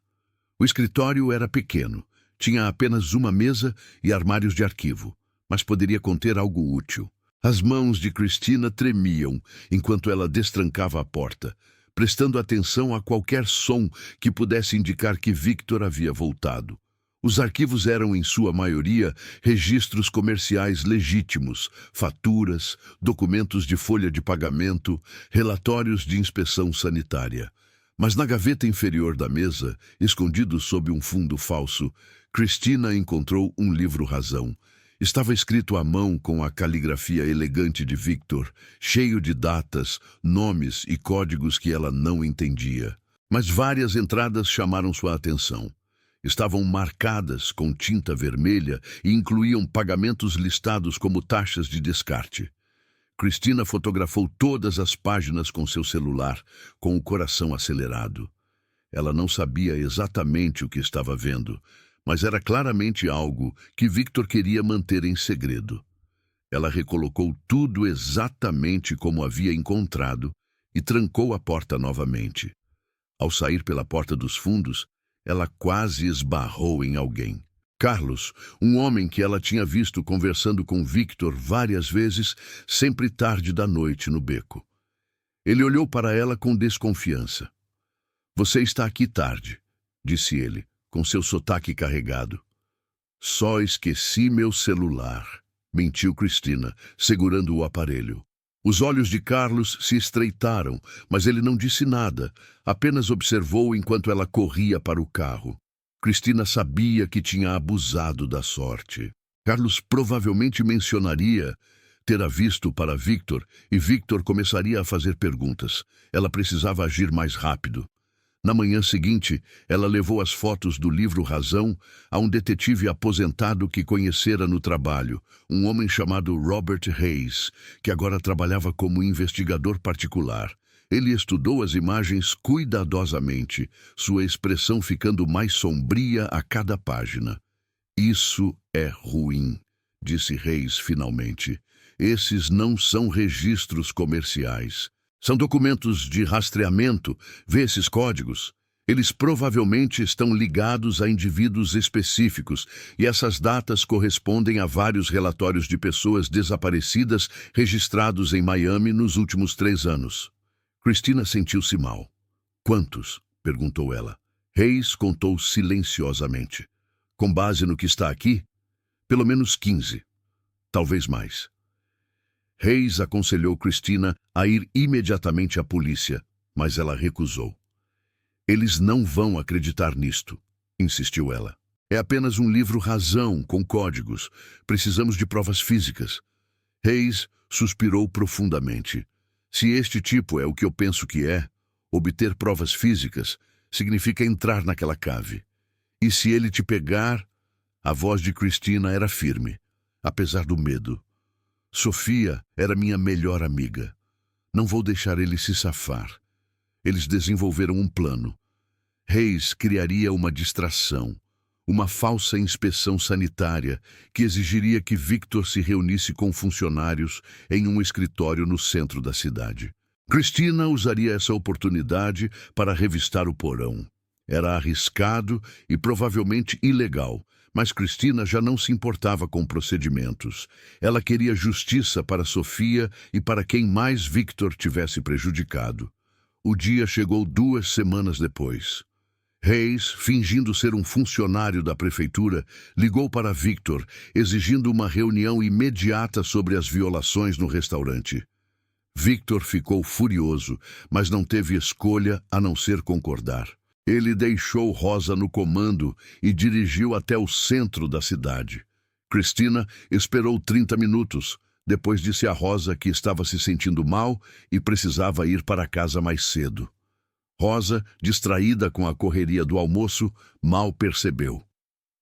O escritório era pequeno, tinha apenas uma mesa e armários de arquivo, mas poderia conter algo útil. As mãos de Cristina tremiam enquanto ela destrancava a porta, prestando atenção a qualquer som que pudesse indicar que Victor havia voltado. Os arquivos eram, em sua maioria, registros comerciais legítimos, faturas, documentos de folha de pagamento, relatórios de inspeção sanitária. Mas na gaveta inferior da mesa, escondido sob um fundo falso, Cristina encontrou um livro-razão. Estava escrito à mão com a caligrafia elegante de Victor, cheio de datas, nomes e códigos que ela não entendia. Mas várias entradas chamaram sua atenção. Estavam marcadas com tinta vermelha e incluíam pagamentos listados como taxas de descarte. Cristina fotografou todas as páginas com seu celular, com o coração acelerado. Ela não sabia exatamente o que estava vendo, mas era claramente algo que Victor queria manter em segredo. Ela recolocou tudo exatamente como havia encontrado e trancou a porta novamente. Ao sair pela porta dos fundos, ela quase esbarrou em alguém. Carlos, um homem que ela tinha visto conversando com Victor várias vezes, sempre tarde da noite no beco. Ele olhou para ela com desconfiança. "Você está aqui tarde", disse ele, com seu sotaque carregado. "Só esqueci meu celular", mentiu Cristina, segurando o aparelho. Os olhos de Carlos se estreitaram, mas ele não disse nada, apenas observou enquanto ela corria para o carro. Cristina sabia que tinha abusado da sorte. Carlos provavelmente mencionaria ter a visto para Victor e Victor começaria a fazer perguntas. Ela precisava agir mais rápido. Na manhã seguinte, ela levou as fotos do livro Razão a um detetive aposentado que conhecera no trabalho, um homem chamado Robert Hayes, que agora trabalhava como investigador particular. Ele estudou as imagens cuidadosamente, sua expressão ficando mais sombria a cada página. "Isso é ruim", disse Hayes finalmente. "Esses não são registros comerciais. São documentos de rastreamento. Vê esses códigos? Eles provavelmente estão ligados a indivíduos específicos, e essas datas correspondem a vários relatórios de pessoas desaparecidas registrados em Miami nos últimos 3 anos. Cristina sentiu-se mal. "Quantos?", perguntou ela. Hayes contou silenciosamente. "Com base no que está aqui, pelo menos 15. Talvez mais." Hayes aconselhou Cristina a ir imediatamente à polícia, mas ela recusou. "Eles não vão acreditar nisto", insistiu ela. "É apenas um livro-razão com códigos. Precisamos de provas físicas." Hayes suspirou profundamente. "Se este tipo é o que eu penso que é, obter provas físicas significa entrar naquela cave. E se ele te pegar..." A voz de Cristina era firme, apesar do medo. "Sofia era minha melhor amiga. Não vou deixar ele se safar." Eles desenvolveram um plano. Hayes criaria uma distração, uma falsa inspeção sanitária que exigiria que Victor se reunisse com funcionários em um escritório no centro da cidade. Cristina usaria essa oportunidade para revistar o porão. Era arriscado e provavelmente ilegal, Mas Cristina já não se importava com procedimentos. Ela queria justiça para Sofia e para quem mais Victor tivesse prejudicado. O dia chegou 2 semanas depois. Reis, fingindo ser um funcionário da prefeitura, ligou para Victor, exigindo uma reunião imediata sobre as violações no restaurante. Victor ficou furioso, mas não teve escolha a não ser concordar. Ele deixou Rosa no comando e dirigiu até o centro da cidade. Cristina esperou 30 minutos. Depois disse a Rosa que estava se sentindo mal e precisava ir para casa mais cedo. Rosa, distraída com a correria do almoço, mal percebeu.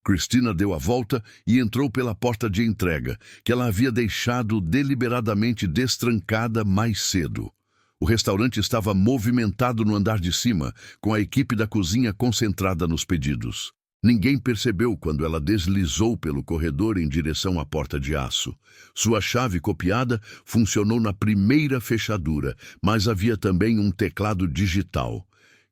Cristina deu a volta e entrou pela porta de entrega, que ela havia deixado deliberadamente destrancada mais cedo. O restaurante estava movimentado no andar de cima, com a equipe da cozinha concentrada nos pedidos. Ninguém percebeu quando ela deslizou pelo corredor em direção à porta de aço. Sua chave copiada funcionou na primeira fechadura, mas havia também um teclado digital.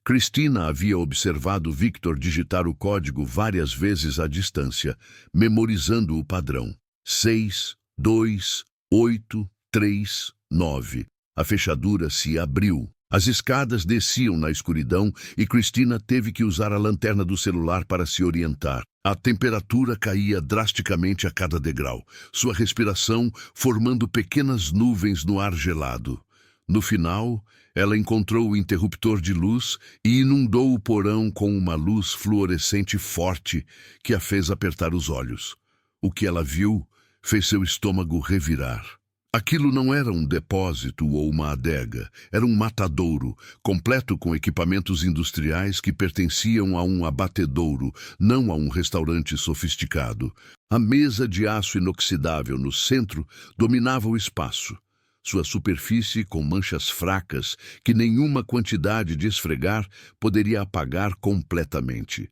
Cristina havia observado Victor digitar o código várias vezes à distância, memorizando o padrão. 6, 2, 8, 3, 9. A fechadura se abriu. As escadas desciam na escuridão e Cristina teve que usar a lanterna do celular para se orientar. A temperatura caía drasticamente a cada degrau, sua respiração formando pequenas nuvens no ar gelado. No final, ela encontrou o interruptor de luz e inundou o porão com uma luz fluorescente forte que a fez apertar os olhos. O que ela viu fez seu estômago revirar. Aquilo não era um depósito ou uma adega, era um matadouro, completo com equipamentos industriais que pertenciam a um abatedouro, não a um restaurante sofisticado. A mesa de aço inoxidável no centro dominava o espaço. Sua superfície com manchas fracas que nenhuma quantidade de esfregar poderia apagar completamente.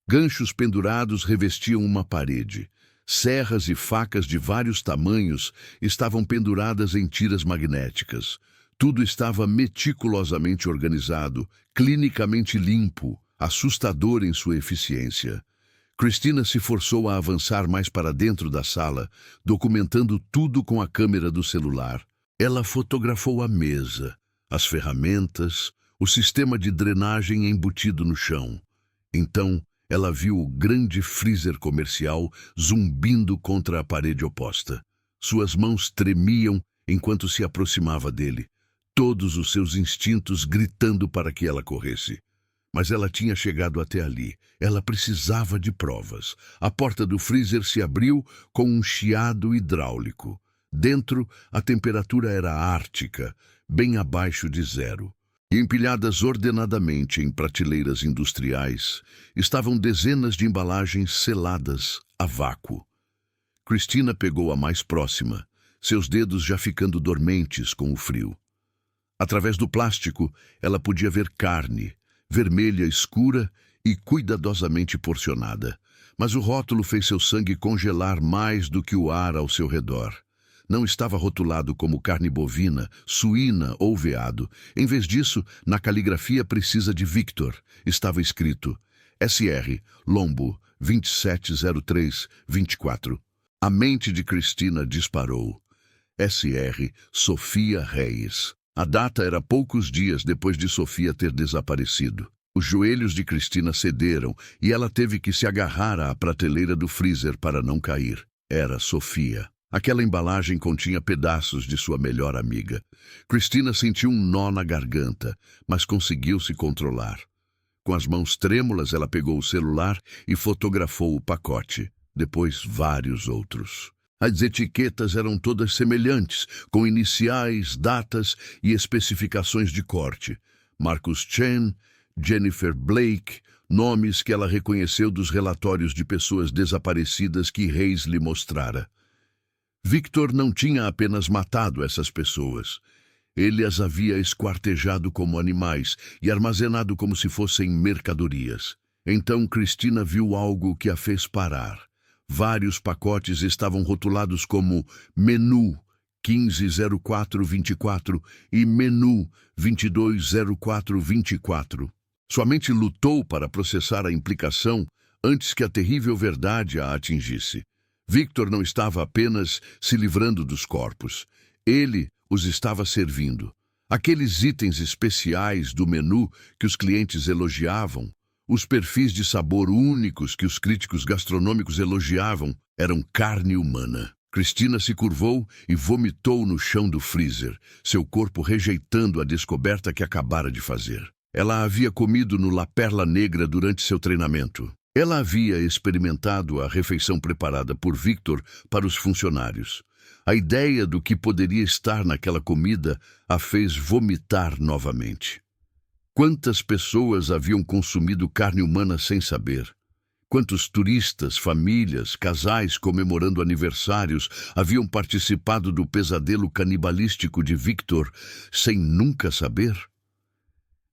Ganchos pendurados revestiam uma parede. Serras e facas de vários tamanhos estavam penduradas em tiras magnéticas. Tudo estava meticulosamente organizado, clinicamente limpo, assustador em sua eficiência. Cristina se forçou a avançar mais para dentro da sala, documentando tudo com a câmera do celular. Ela fotografou a mesa, as ferramentas, o sistema de drenagem embutido no chão. Então, ela viu o grande freezer comercial zumbindo contra a parede oposta. Suas mãos tremiam enquanto se aproximava dele, todos os seus instintos gritando para que ela corresse. Mas ela tinha chegado até ali. Ela precisava de provas. A porta do freezer se abriu com um chiado hidráulico. Dentro, a temperatura era ártica, bem abaixo de 0. E empilhadas ordenadamente em prateleiras industriais, estavam dezenas de embalagens seladas a vácuo. Cristina pegou a mais próxima, seus dedos já ficando dormentes com o frio. Através do plástico, ela podia ver carne, vermelha escura e cuidadosamente porcionada. Mas o rótulo fez seu sangue congelar mais do que o ar ao seu redor. Não estava rotulado como carne bovina, suína ou veado. Em vez disso, na caligrafia precisa de Victor, estava escrito SR, Lombo, 2703-24. A mente de Cristina disparou. SR, Sofia Reis. A data era poucos dias depois de Sofia ter desaparecido. Os joelhos de Cristina cederam e ela teve que se agarrar à prateleira do freezer para não cair. Era Sofia. Aquela embalagem continha pedaços de sua melhor amiga. Cristina sentiu um nó na garganta, mas conseguiu se controlar. Com as mãos trêmulas, ela pegou o celular e fotografou o pacote, depois vários outros. As etiquetas eram todas semelhantes, com iniciais, datas e especificações de corte. Marcus Chen, Jennifer Blake, nomes que ela reconheceu dos relatórios de pessoas desaparecidas que Reis lhe mostrara. Victor não tinha apenas matado essas pessoas. Ele as havia esquartejado como animais e armazenado como se fossem mercadorias. Então Cristina viu algo que a fez parar. Vários pacotes estavam rotulados como Menu 150424 e Menu 220424. Sua mente lutou para processar a implicação antes que a terrível verdade a atingisse. Victor não estava apenas se livrando dos corpos. Ele os estava servindo. Aqueles itens especiais do menu que os clientes elogiavam, os perfis de sabor únicos que os críticos gastronômicos elogiavam, eram carne humana. Cristina se curvou e vomitou no chão do freezer, seu corpo rejeitando a descoberta que acabara de fazer. Ela havia comido no La Perla Negra durante seu treinamento. Ela havia experimentado a refeição preparada por Victor para os funcionários. A ideia do que poderia estar naquela comida a fez vomitar novamente. Quantas pessoas haviam consumido carne humana sem saber? Quantos turistas, famílias, casais comemorando aniversários haviam participado do pesadelo canibalístico de Victor sem nunca saber?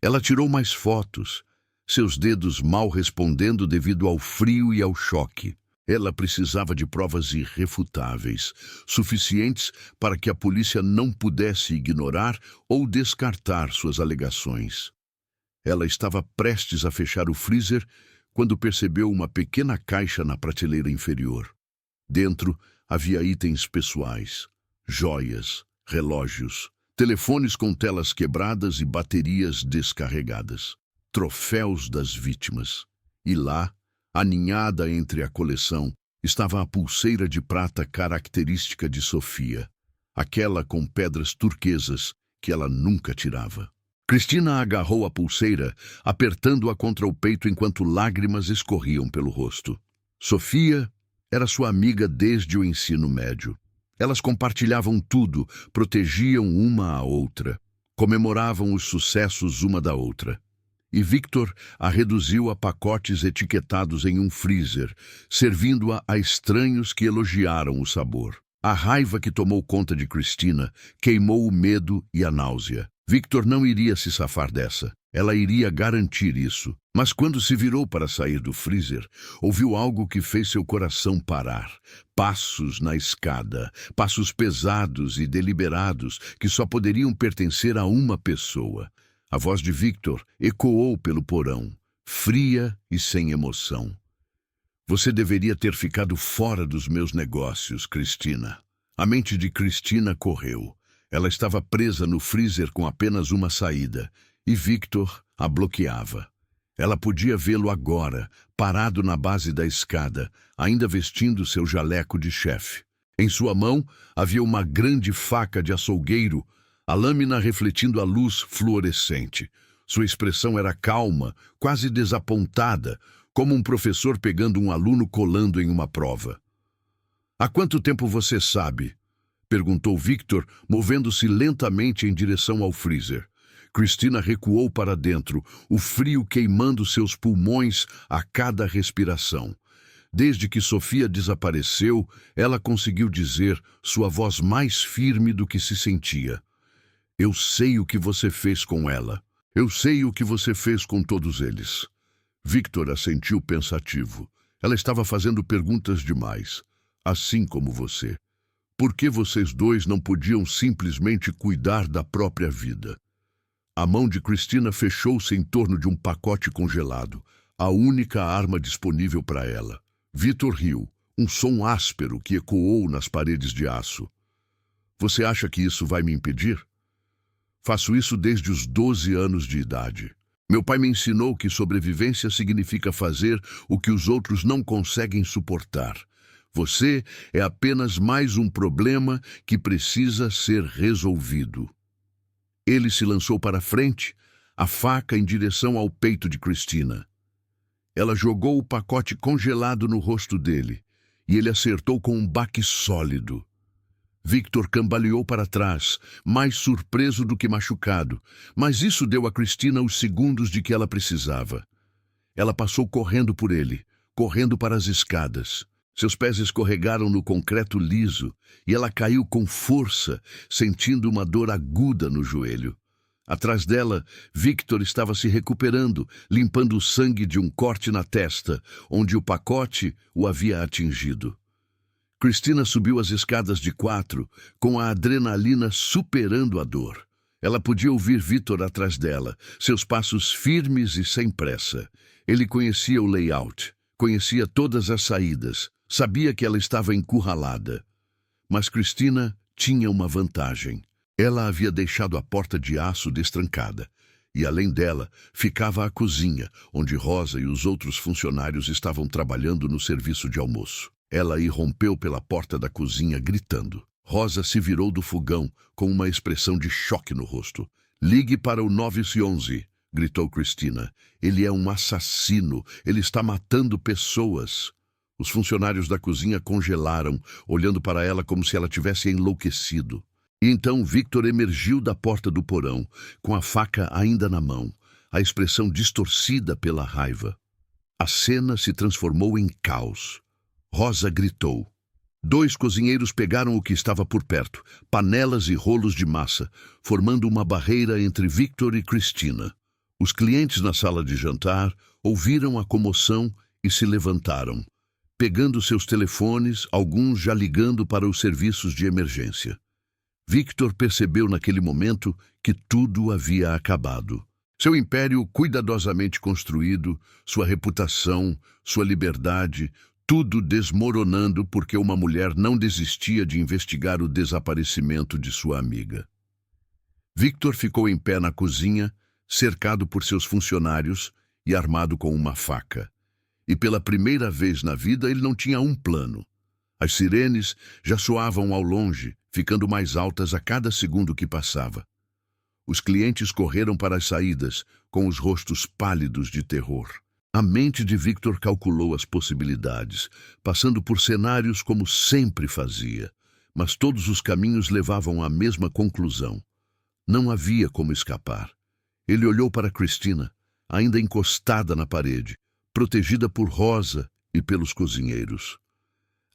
Ela tirou mais fotos, seus dedos mal respondendo devido ao frio e ao choque. Ela precisava de provas irrefutáveis, suficientes para que a polícia não pudesse ignorar ou descartar suas alegações. Ela estava prestes a fechar o freezer quando percebeu uma pequena caixa na prateleira inferior. Dentro havia itens pessoais, joias, relógios, telefones com telas quebradas e baterias descarregadas, troféus das vítimas. E lá, aninhada entre a coleção, estava a pulseira de prata característica de Sofia, aquela com pedras turquesas que ela nunca tirava. Cristina agarrou a pulseira, apertando-a contra o peito enquanto lágrimas escorriam pelo rosto. Sofia era sua amiga desde o ensino médio. Elas compartilhavam tudo, protegiam uma a outra, comemoravam os sucessos uma da outra. E Victor a reduziu a pacotes etiquetados em um freezer, servindo-a a estranhos que elogiaram o sabor. A raiva que tomou conta de Cristina queimou o medo e a náusea. Victor não iria se safar dessa. Ela iria garantir isso. Mas quando se virou para sair do freezer, ouviu algo que fez seu coração parar. Passos na escada, passos pesados e deliberados que só poderiam pertencer a uma pessoa. A voz de Victor ecoou pelo porão, fria e sem emoção. Você deveria ter ficado fora dos meus negócios, Cristina. A mente de Cristina correu. Ela estava presa no freezer com apenas uma saída, e Victor a bloqueava. Ela podia vê-lo agora, parado na base da escada, ainda vestindo seu jaleco de chefe. Em sua mão havia uma grande faca de açougueiro, a lâmina refletindo a luz fluorescente. Sua expressão era calma, quase desapontada, como um professor pegando um aluno colando em uma prova. "Há quanto tempo você sabe?" perguntou Victor, movendo-se lentamente em direção ao freezer. Cristina recuou para dentro, o frio queimando seus pulmões a cada respiração. Desde que Sofia desapareceu, ela conseguiu dizer, sua voz mais firme do que se sentia: "Eu sei o que você fez com ela. Eu sei o que você fez com todos eles." Victor assentiu pensativo. Ela estava fazendo perguntas demais. "Assim como você. Por que vocês dois não podiam simplesmente cuidar da própria vida?" A mão de Cristina fechou-se em torno de um pacote congelado, a única arma disponível para ela. Victor riu, um som áspero que ecoou nas paredes de aço. "Você acha que isso vai me impedir? Faço isso desde os 12 anos de idade. Meu pai me ensinou que sobrevivência significa fazer o que os outros não conseguem suportar. Você é apenas mais um problema que precisa ser resolvido." Ele se lançou para frente, a faca em direção ao peito de Cristina. Ela jogou o pacote congelado no rosto dele, e ele acertou com um baque sólido. Victor cambaleou para trás, mais surpreso do que machucado, mas isso deu a Cristina os segundos de que ela precisava. Ela passou correndo por ele, correndo para as escadas. Seus pés escorregaram no concreto liso e ela caiu com força, sentindo uma dor aguda no joelho. Atrás dela, Victor estava se recuperando, limpando o sangue de um corte na testa, onde o pacote o havia atingido. Cristina subiu as escadas de 4, com a adrenalina superando a dor. Ela podia ouvir Victor atrás dela, seus passos firmes e sem pressa. Ele conhecia o layout. conhecia todas as saídas, sabia que ela estava encurralada. Mas Christina tinha uma vantagem. Ela havia deixado a porta de aço destrancada, e além dela ficava a cozinha, onde Rosa e os outros funcionários estavam trabalhando no serviço de almoço. Ela irrompeu pela porta da cozinha gritando. Rosa se virou do fogão com uma expressão de choque no rosto. "Ligue para o 911", gritou Christina. "Ele é um assassino, ele está matando pessoas." Os funcionários da cozinha congelaram, olhando para ela como se ela tivesse enlouquecido. E então Victor emergiu da porta do porão, com a faca ainda na mão, a expressão distorcida pela raiva. A cena se transformou em caos. Rosa gritou. 2 cozinheiros pegaram o que estava por perto, panelas e rolos de massa, formando uma barreira entre Victor e Christina. Os clientes na sala de jantar ouviram a comoção e se levantaram, pegando seus telefones, alguns já ligando para os serviços de emergência. Victor percebeu naquele momento que tudo havia acabado. Seu império cuidadosamente construído, sua reputação, sua liberdade, tudo desmoronando porque uma mulher não desistia de investigar o desaparecimento de sua amiga. Victor ficou em pé na cozinha, cercado por seus funcionários e armado com uma faca. E pela primeira vez na vida ele não tinha um plano. As sirenes já soavam ao longe, ficando mais altas a cada segundo que passava. Os clientes correram para as saídas, com os rostos pálidos de terror. A mente de Victor calculou as possibilidades, passando por cenários como sempre fazia, mas todos os caminhos levavam à mesma conclusão. Não havia como escapar. Ele olhou para Christina, ainda encostada na parede, protegida por Rosa e pelos cozinheiros.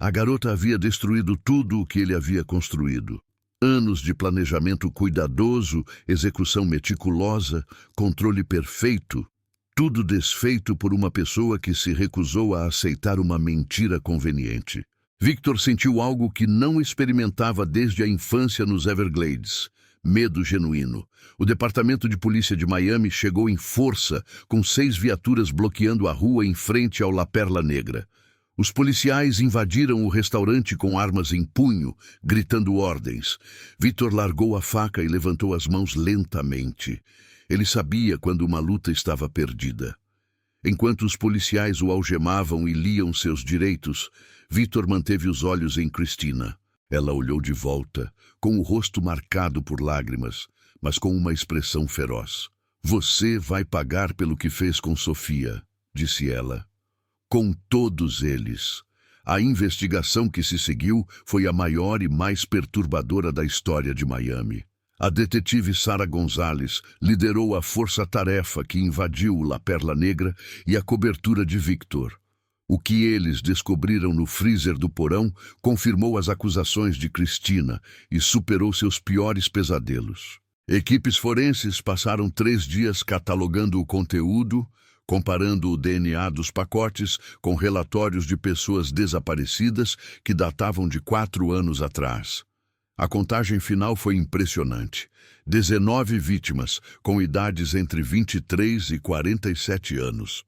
A garota havia destruído tudo o que ele havia construído. Anos de planejamento cuidadoso, execução meticulosa, controle perfeito, tudo desfeito por uma pessoa que se recusou a aceitar uma mentira conveniente. Victor sentiu algo que não experimentava desde a infância nos Everglades. Medo genuíno. O Departamento de Polícia de Miami chegou em força, com 6 viaturas bloqueando a rua em frente ao La Perla Negra. Os policiais invadiram o restaurante com armas em punho, gritando ordens. Victor largou a faca e levantou as mãos lentamente. Ele sabia quando uma luta estava perdida. Enquanto os policiais o algemavam e liam seus direitos, Victor manteve os olhos em Christina. Ela olhou de volta, com o rosto marcado por lágrimas, mas com uma expressão feroz. "Você vai pagar pelo que fez com Sofia", disse ela. Com todos eles. A investigação que se seguiu foi a maior e mais perturbadora da história de Miami. A detetive Sarah Gonzalez liderou a força-tarefa que invadiu o La Perla Negra e a cobertura de Victor. O que eles descobriram no freezer do porão confirmou as acusações de Christina e superou seus piores pesadelos. Equipes forenses passaram 3 dias catalogando o conteúdo, comparando o DNA dos pacotes com relatórios de pessoas desaparecidas que datavam de 4 anos atrás. A contagem final foi impressionante. 19 vítimas, com idades entre 23 e 47 anos.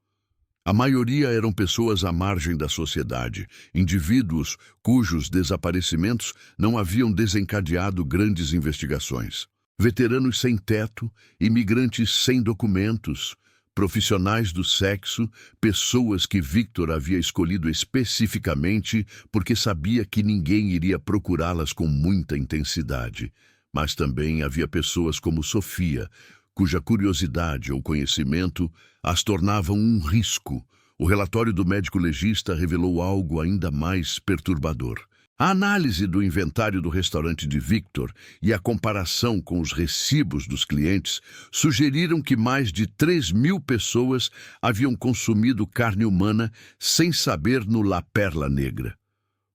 A maioria eram pessoas à margem da sociedade, indivíduos cujos desaparecimentos não haviam desencadeado grandes investigações. Veteranos sem teto, imigrantes sem documentos, profissionais do sexo, pessoas que Victor havia escolhido especificamente porque sabia que ninguém iria procurá-las com muita intensidade. Mas também havia pessoas como Sofia, cuja curiosidade ou conhecimento as tornavam um risco. O relatório do médico legista revelou algo ainda mais perturbador. A análise do inventário do restaurante de Victor e a comparação com os recibos dos clientes sugeriram que mais de 3.000 pessoas haviam consumido carne humana sem saber no La Perla Negra.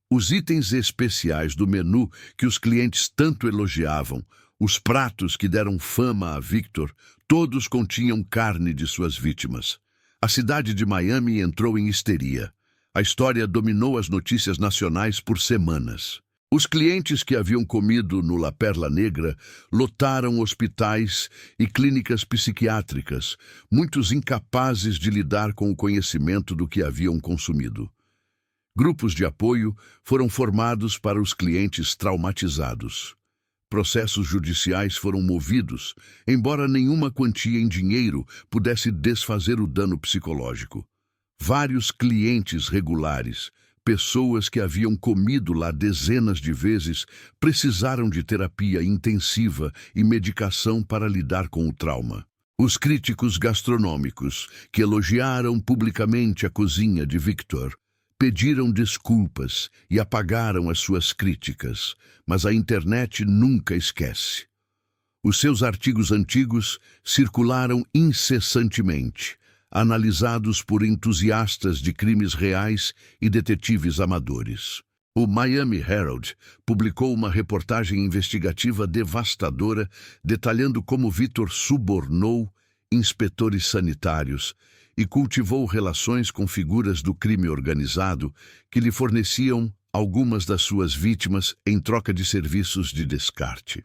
Os itens especiais do menu que os clientes tanto elogiavam, os pratos que deram fama a Victor, todos continham carne de suas vítimas. A cidade de Miami entrou em histeria. A história dominou as notícias nacionais por semanas. Os clientes que haviam comido no La Perla Negra lotaram hospitais e clínicas psiquiátricas, muitos incapazes de lidar com o conhecimento do que haviam consumido. Grupos de apoio foram formados para os clientes traumatizados. Processos judiciais foram movidos, embora nenhuma quantia em dinheiro pudesse desfazer o dano psicológico. Vários clientes regulares, pessoas que haviam comido lá dezenas de vezes, precisaram de terapia intensiva e medicação para lidar com o trauma. Os críticos gastronômicos, que elogiaram publicamente a cozinha de Victor, pediram desculpas e apagaram as suas críticas, mas a internet nunca esquece. Os seus artigos antigos circularam incessantemente, analisados por entusiastas de crimes reais e detetives amadores. O Miami Herald publicou uma reportagem investigativa devastadora detalhando como Victor subornou inspetores sanitários e cultivou relações com figuras do crime organizado que lhe forneciam algumas das suas vítimas em troca de serviços de descarte.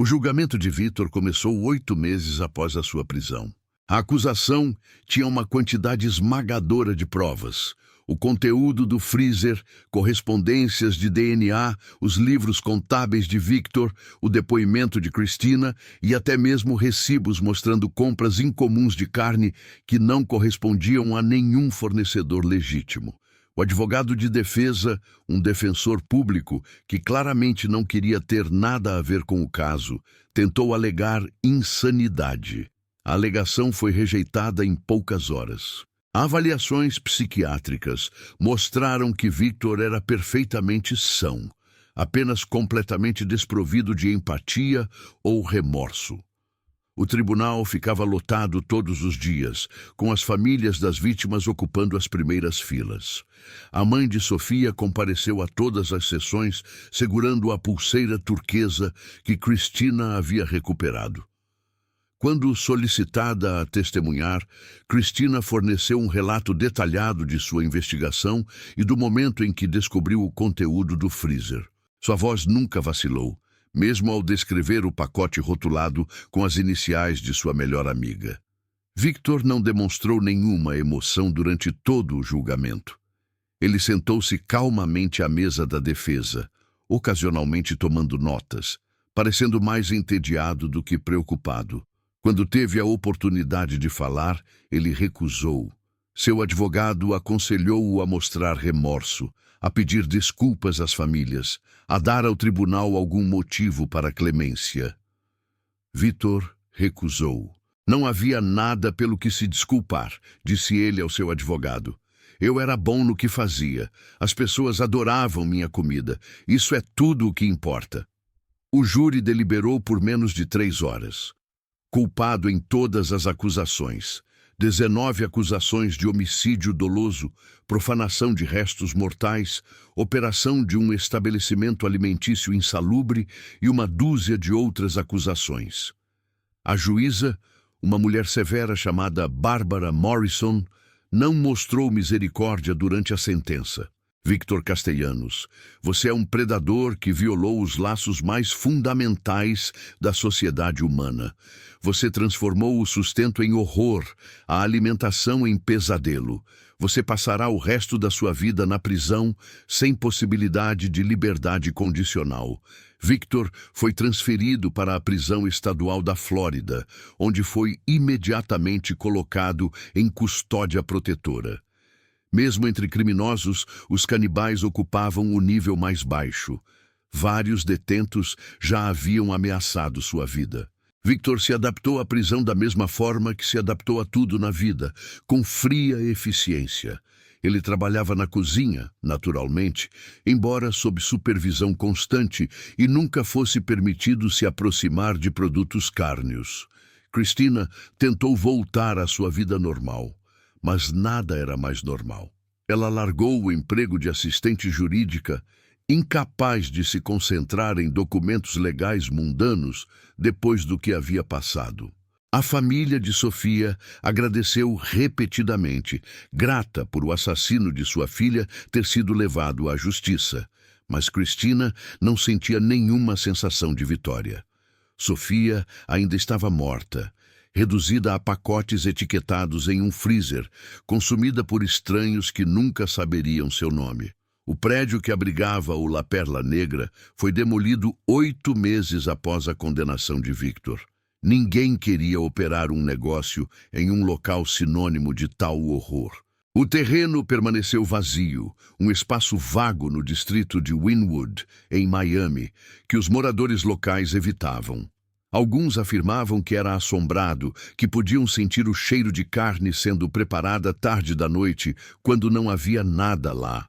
O julgamento de Victor começou 8 meses após a sua prisão. A acusação tinha uma quantidade esmagadora de provas. O conteúdo do freezer, correspondências de DNA, os livros contábeis de Victor, o depoimento de Christina e até mesmo recibos mostrando compras incomuns de carne que não correspondiam a nenhum fornecedor legítimo. O advogado de defesa, um defensor público que claramente não queria ter nada a ver com o caso, tentou alegar insanidade. A alegação foi rejeitada em poucas horas. Avaliações psiquiátricas mostraram que Victor era perfeitamente são, apenas completamente desprovido de empatia ou remorso. O tribunal ficava lotado todos os dias, com as famílias das vítimas ocupando as primeiras filas. A mãe de Sofia compareceu a todas as sessões, segurando a pulseira turquesa que Christina havia recuperado. Quando solicitada a testemunhar, Christina forneceu um relato detalhado de sua investigação e do momento em que descobriu o conteúdo do freezer. Sua voz nunca vacilou, mesmo ao descrever o pacote rotulado com as iniciais de sua melhor amiga. Victor não demonstrou nenhuma emoção durante todo o julgamento. Ele sentou-se calmamente à mesa da defesa, ocasionalmente tomando notas, parecendo mais entediado do que preocupado. Quando teve a oportunidade de falar, ele recusou. Seu advogado aconselhou-o a mostrar remorso, a pedir desculpas às famílias, a dar ao tribunal algum motivo para a clemência. Victor recusou. Não havia nada pelo que se desculpar, disse ele ao seu advogado. Eu era bom no que fazia. As pessoas adoravam minha comida. Isso é tudo o que importa. O júri deliberou por menos de 3 horas. Culpado em todas as acusações. 19 acusações de homicídio doloso, profanação de restos mortais, operação de um estabelecimento alimentício insalubre e uma dúzia de outras acusações. A juíza, uma mulher severa chamada Barbara Morrison, não mostrou misericórdia durante a sentença. Victor Castellanos, você é um predador que violou os laços mais fundamentais da sociedade humana. Você transformou o sustento em horror, a alimentação em pesadelo. Você passará o resto da sua vida na prisão, sem possibilidade de liberdade condicional. Victor foi transferido para a prisão estadual da Flórida, onde foi imediatamente colocado em custódia protetora. Mesmo entre criminosos, os canibais ocupavam o nível mais baixo. Vários detentos já haviam ameaçado sua vida. Victor se adaptou à prisão da mesma forma que se adaptou a tudo na vida, com fria eficiência. Ele trabalhava na cozinha, naturalmente, embora sob supervisão constante e nunca fosse permitido se aproximar de produtos cárneos. Christina tentou voltar à sua vida normal. Mas nada era mais normal. Ela largou o emprego de assistente jurídica, incapaz de se concentrar em documentos legais mundanos depois do que havia passado. A família de Sofia agradeceu repetidamente, grata por o assassino de sua filha ter sido levado à justiça. Mas Cristina não sentia nenhuma sensação de vitória. Sofia ainda estava morta, reduzida a pacotes etiquetados em um freezer, consumida por estranhos que nunca saberiam seu nome. O prédio que abrigava o La Perla Negra foi demolido 8 meses após a condenação de Victor. Ninguém queria operar um negócio em um local sinônimo de tal horror. O terreno permaneceu vazio, um espaço vago no distrito de Wynwood, em Miami, que os moradores locais evitavam. Alguns afirmavam que era assombrado, que podiam sentir o cheiro de carne sendo preparada tarde da noite, quando não havia nada lá.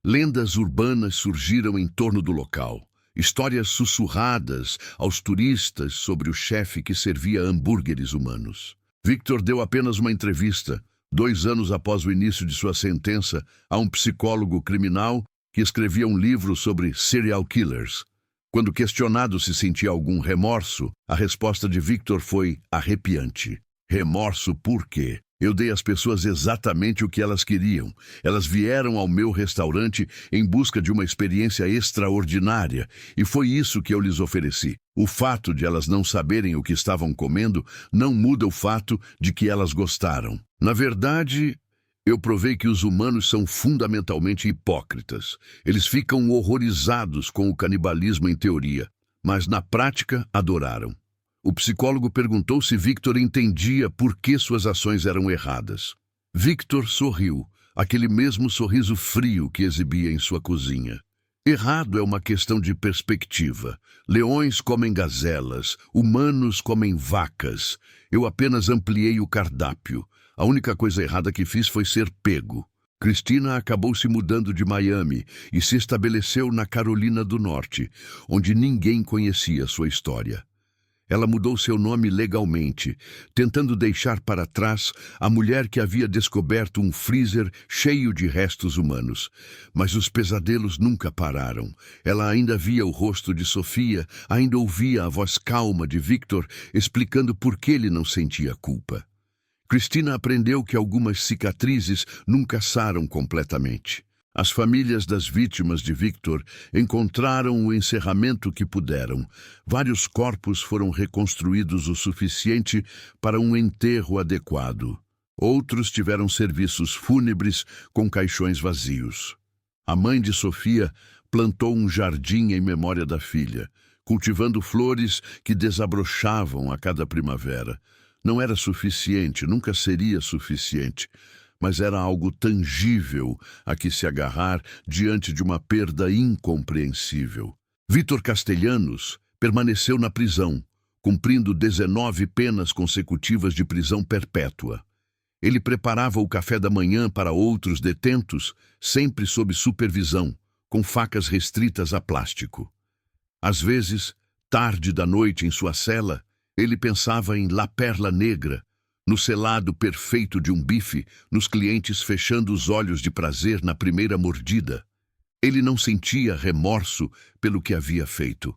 Lendas urbanas surgiram em torno do local. Histórias sussurradas aos turistas sobre o chefe que servia hambúrgueres humanos. Victor deu apenas uma entrevista, 2 anos após o início de sua sentença, a um psicólogo criminal que escrevia um livro sobre serial killers. Quando questionado se sentia algum remorso, a resposta de Victor foi arrepiante. Remorso por quê? Eu dei às pessoas exatamente o que elas queriam. Elas vieram ao meu restaurante em busca de uma experiência extraordinária, e foi isso que eu lhes ofereci. O fato de elas não saberem o que estavam comendo não muda o fato de que elas gostaram. Na verdade, eu provei que os humanos são fundamentalmente hipócritas. Eles ficam horrorizados com o canibalismo em teoria, mas na prática adoraram. O psicólogo perguntou se Victor entendia por que suas ações eram erradas. Victor sorriu, aquele mesmo sorriso frio que exibia em sua cozinha. Errado é uma questão de perspectiva. Leões comem gazelas, humanos comem vacas. Eu apenas ampliei o cardápio. A única coisa errada que fiz foi ser pego. Cristina acabou se mudando de Miami e se estabeleceu na Carolina do Norte, onde ninguém conhecia sua história. Ela mudou seu nome legalmente, tentando deixar para trás a mulher que havia descoberto um freezer cheio de restos humanos. Mas os pesadelos nunca pararam. Ela ainda via o rosto de Sofia, ainda ouvia a voz calma de Victor explicando por que ele não sentia culpa. Cristina aprendeu que algumas cicatrizes nunca saram completamente. As famílias das vítimas de Victor encontraram o encerramento que puderam. Vários corpos foram reconstruídos o suficiente para um enterro adequado. Outros tiveram serviços fúnebres com caixões vazios. A mãe de Sofia plantou um jardim em memória da filha, cultivando flores que desabrochavam a cada primavera. Não era suficiente, nunca seria suficiente, mas era algo tangível a que se agarrar diante de uma perda incompreensível. Vítor Castellanos permaneceu na prisão, cumprindo 19 penas consecutivas de prisão perpétua. Ele preparava o café da manhã para outros detentos, sempre sob supervisão, com facas restritas a plástico. Às vezes, tarde da noite em sua cela, ele pensava em La Perla Negra, no selado perfeito de um bife, nos clientes fechando os olhos de prazer na primeira mordida. Ele não sentia remorso pelo que havia feito.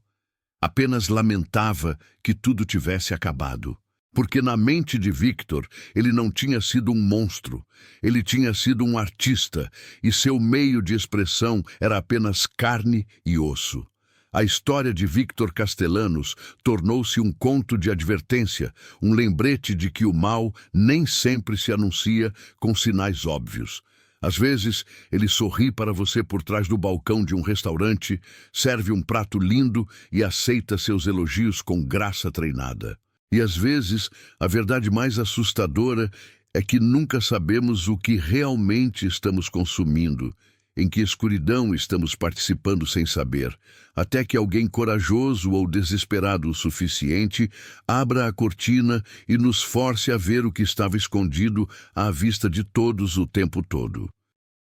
Apenas lamentava que tudo tivesse acabado. Porque na mente de Victor, ele não tinha sido um monstro. Ele tinha sido um artista, e seu meio de expressão era apenas carne e osso. A história de Vítor Castellanos tornou-se um conto de advertência, um lembrete de que o mal nem sempre se anuncia com sinais óbvios. Às vezes, ele sorri para você por trás do balcão de um restaurante, serve um prato lindo e aceita seus elogios com graça treinada. E às vezes, a verdade mais assustadora é que nunca sabemos o que realmente estamos consumindo, em que escuridão estamos participando sem saber, até que alguém corajoso ou desesperado o suficiente abra a cortina e nos force a ver o que estava escondido à vista de todos o tempo todo.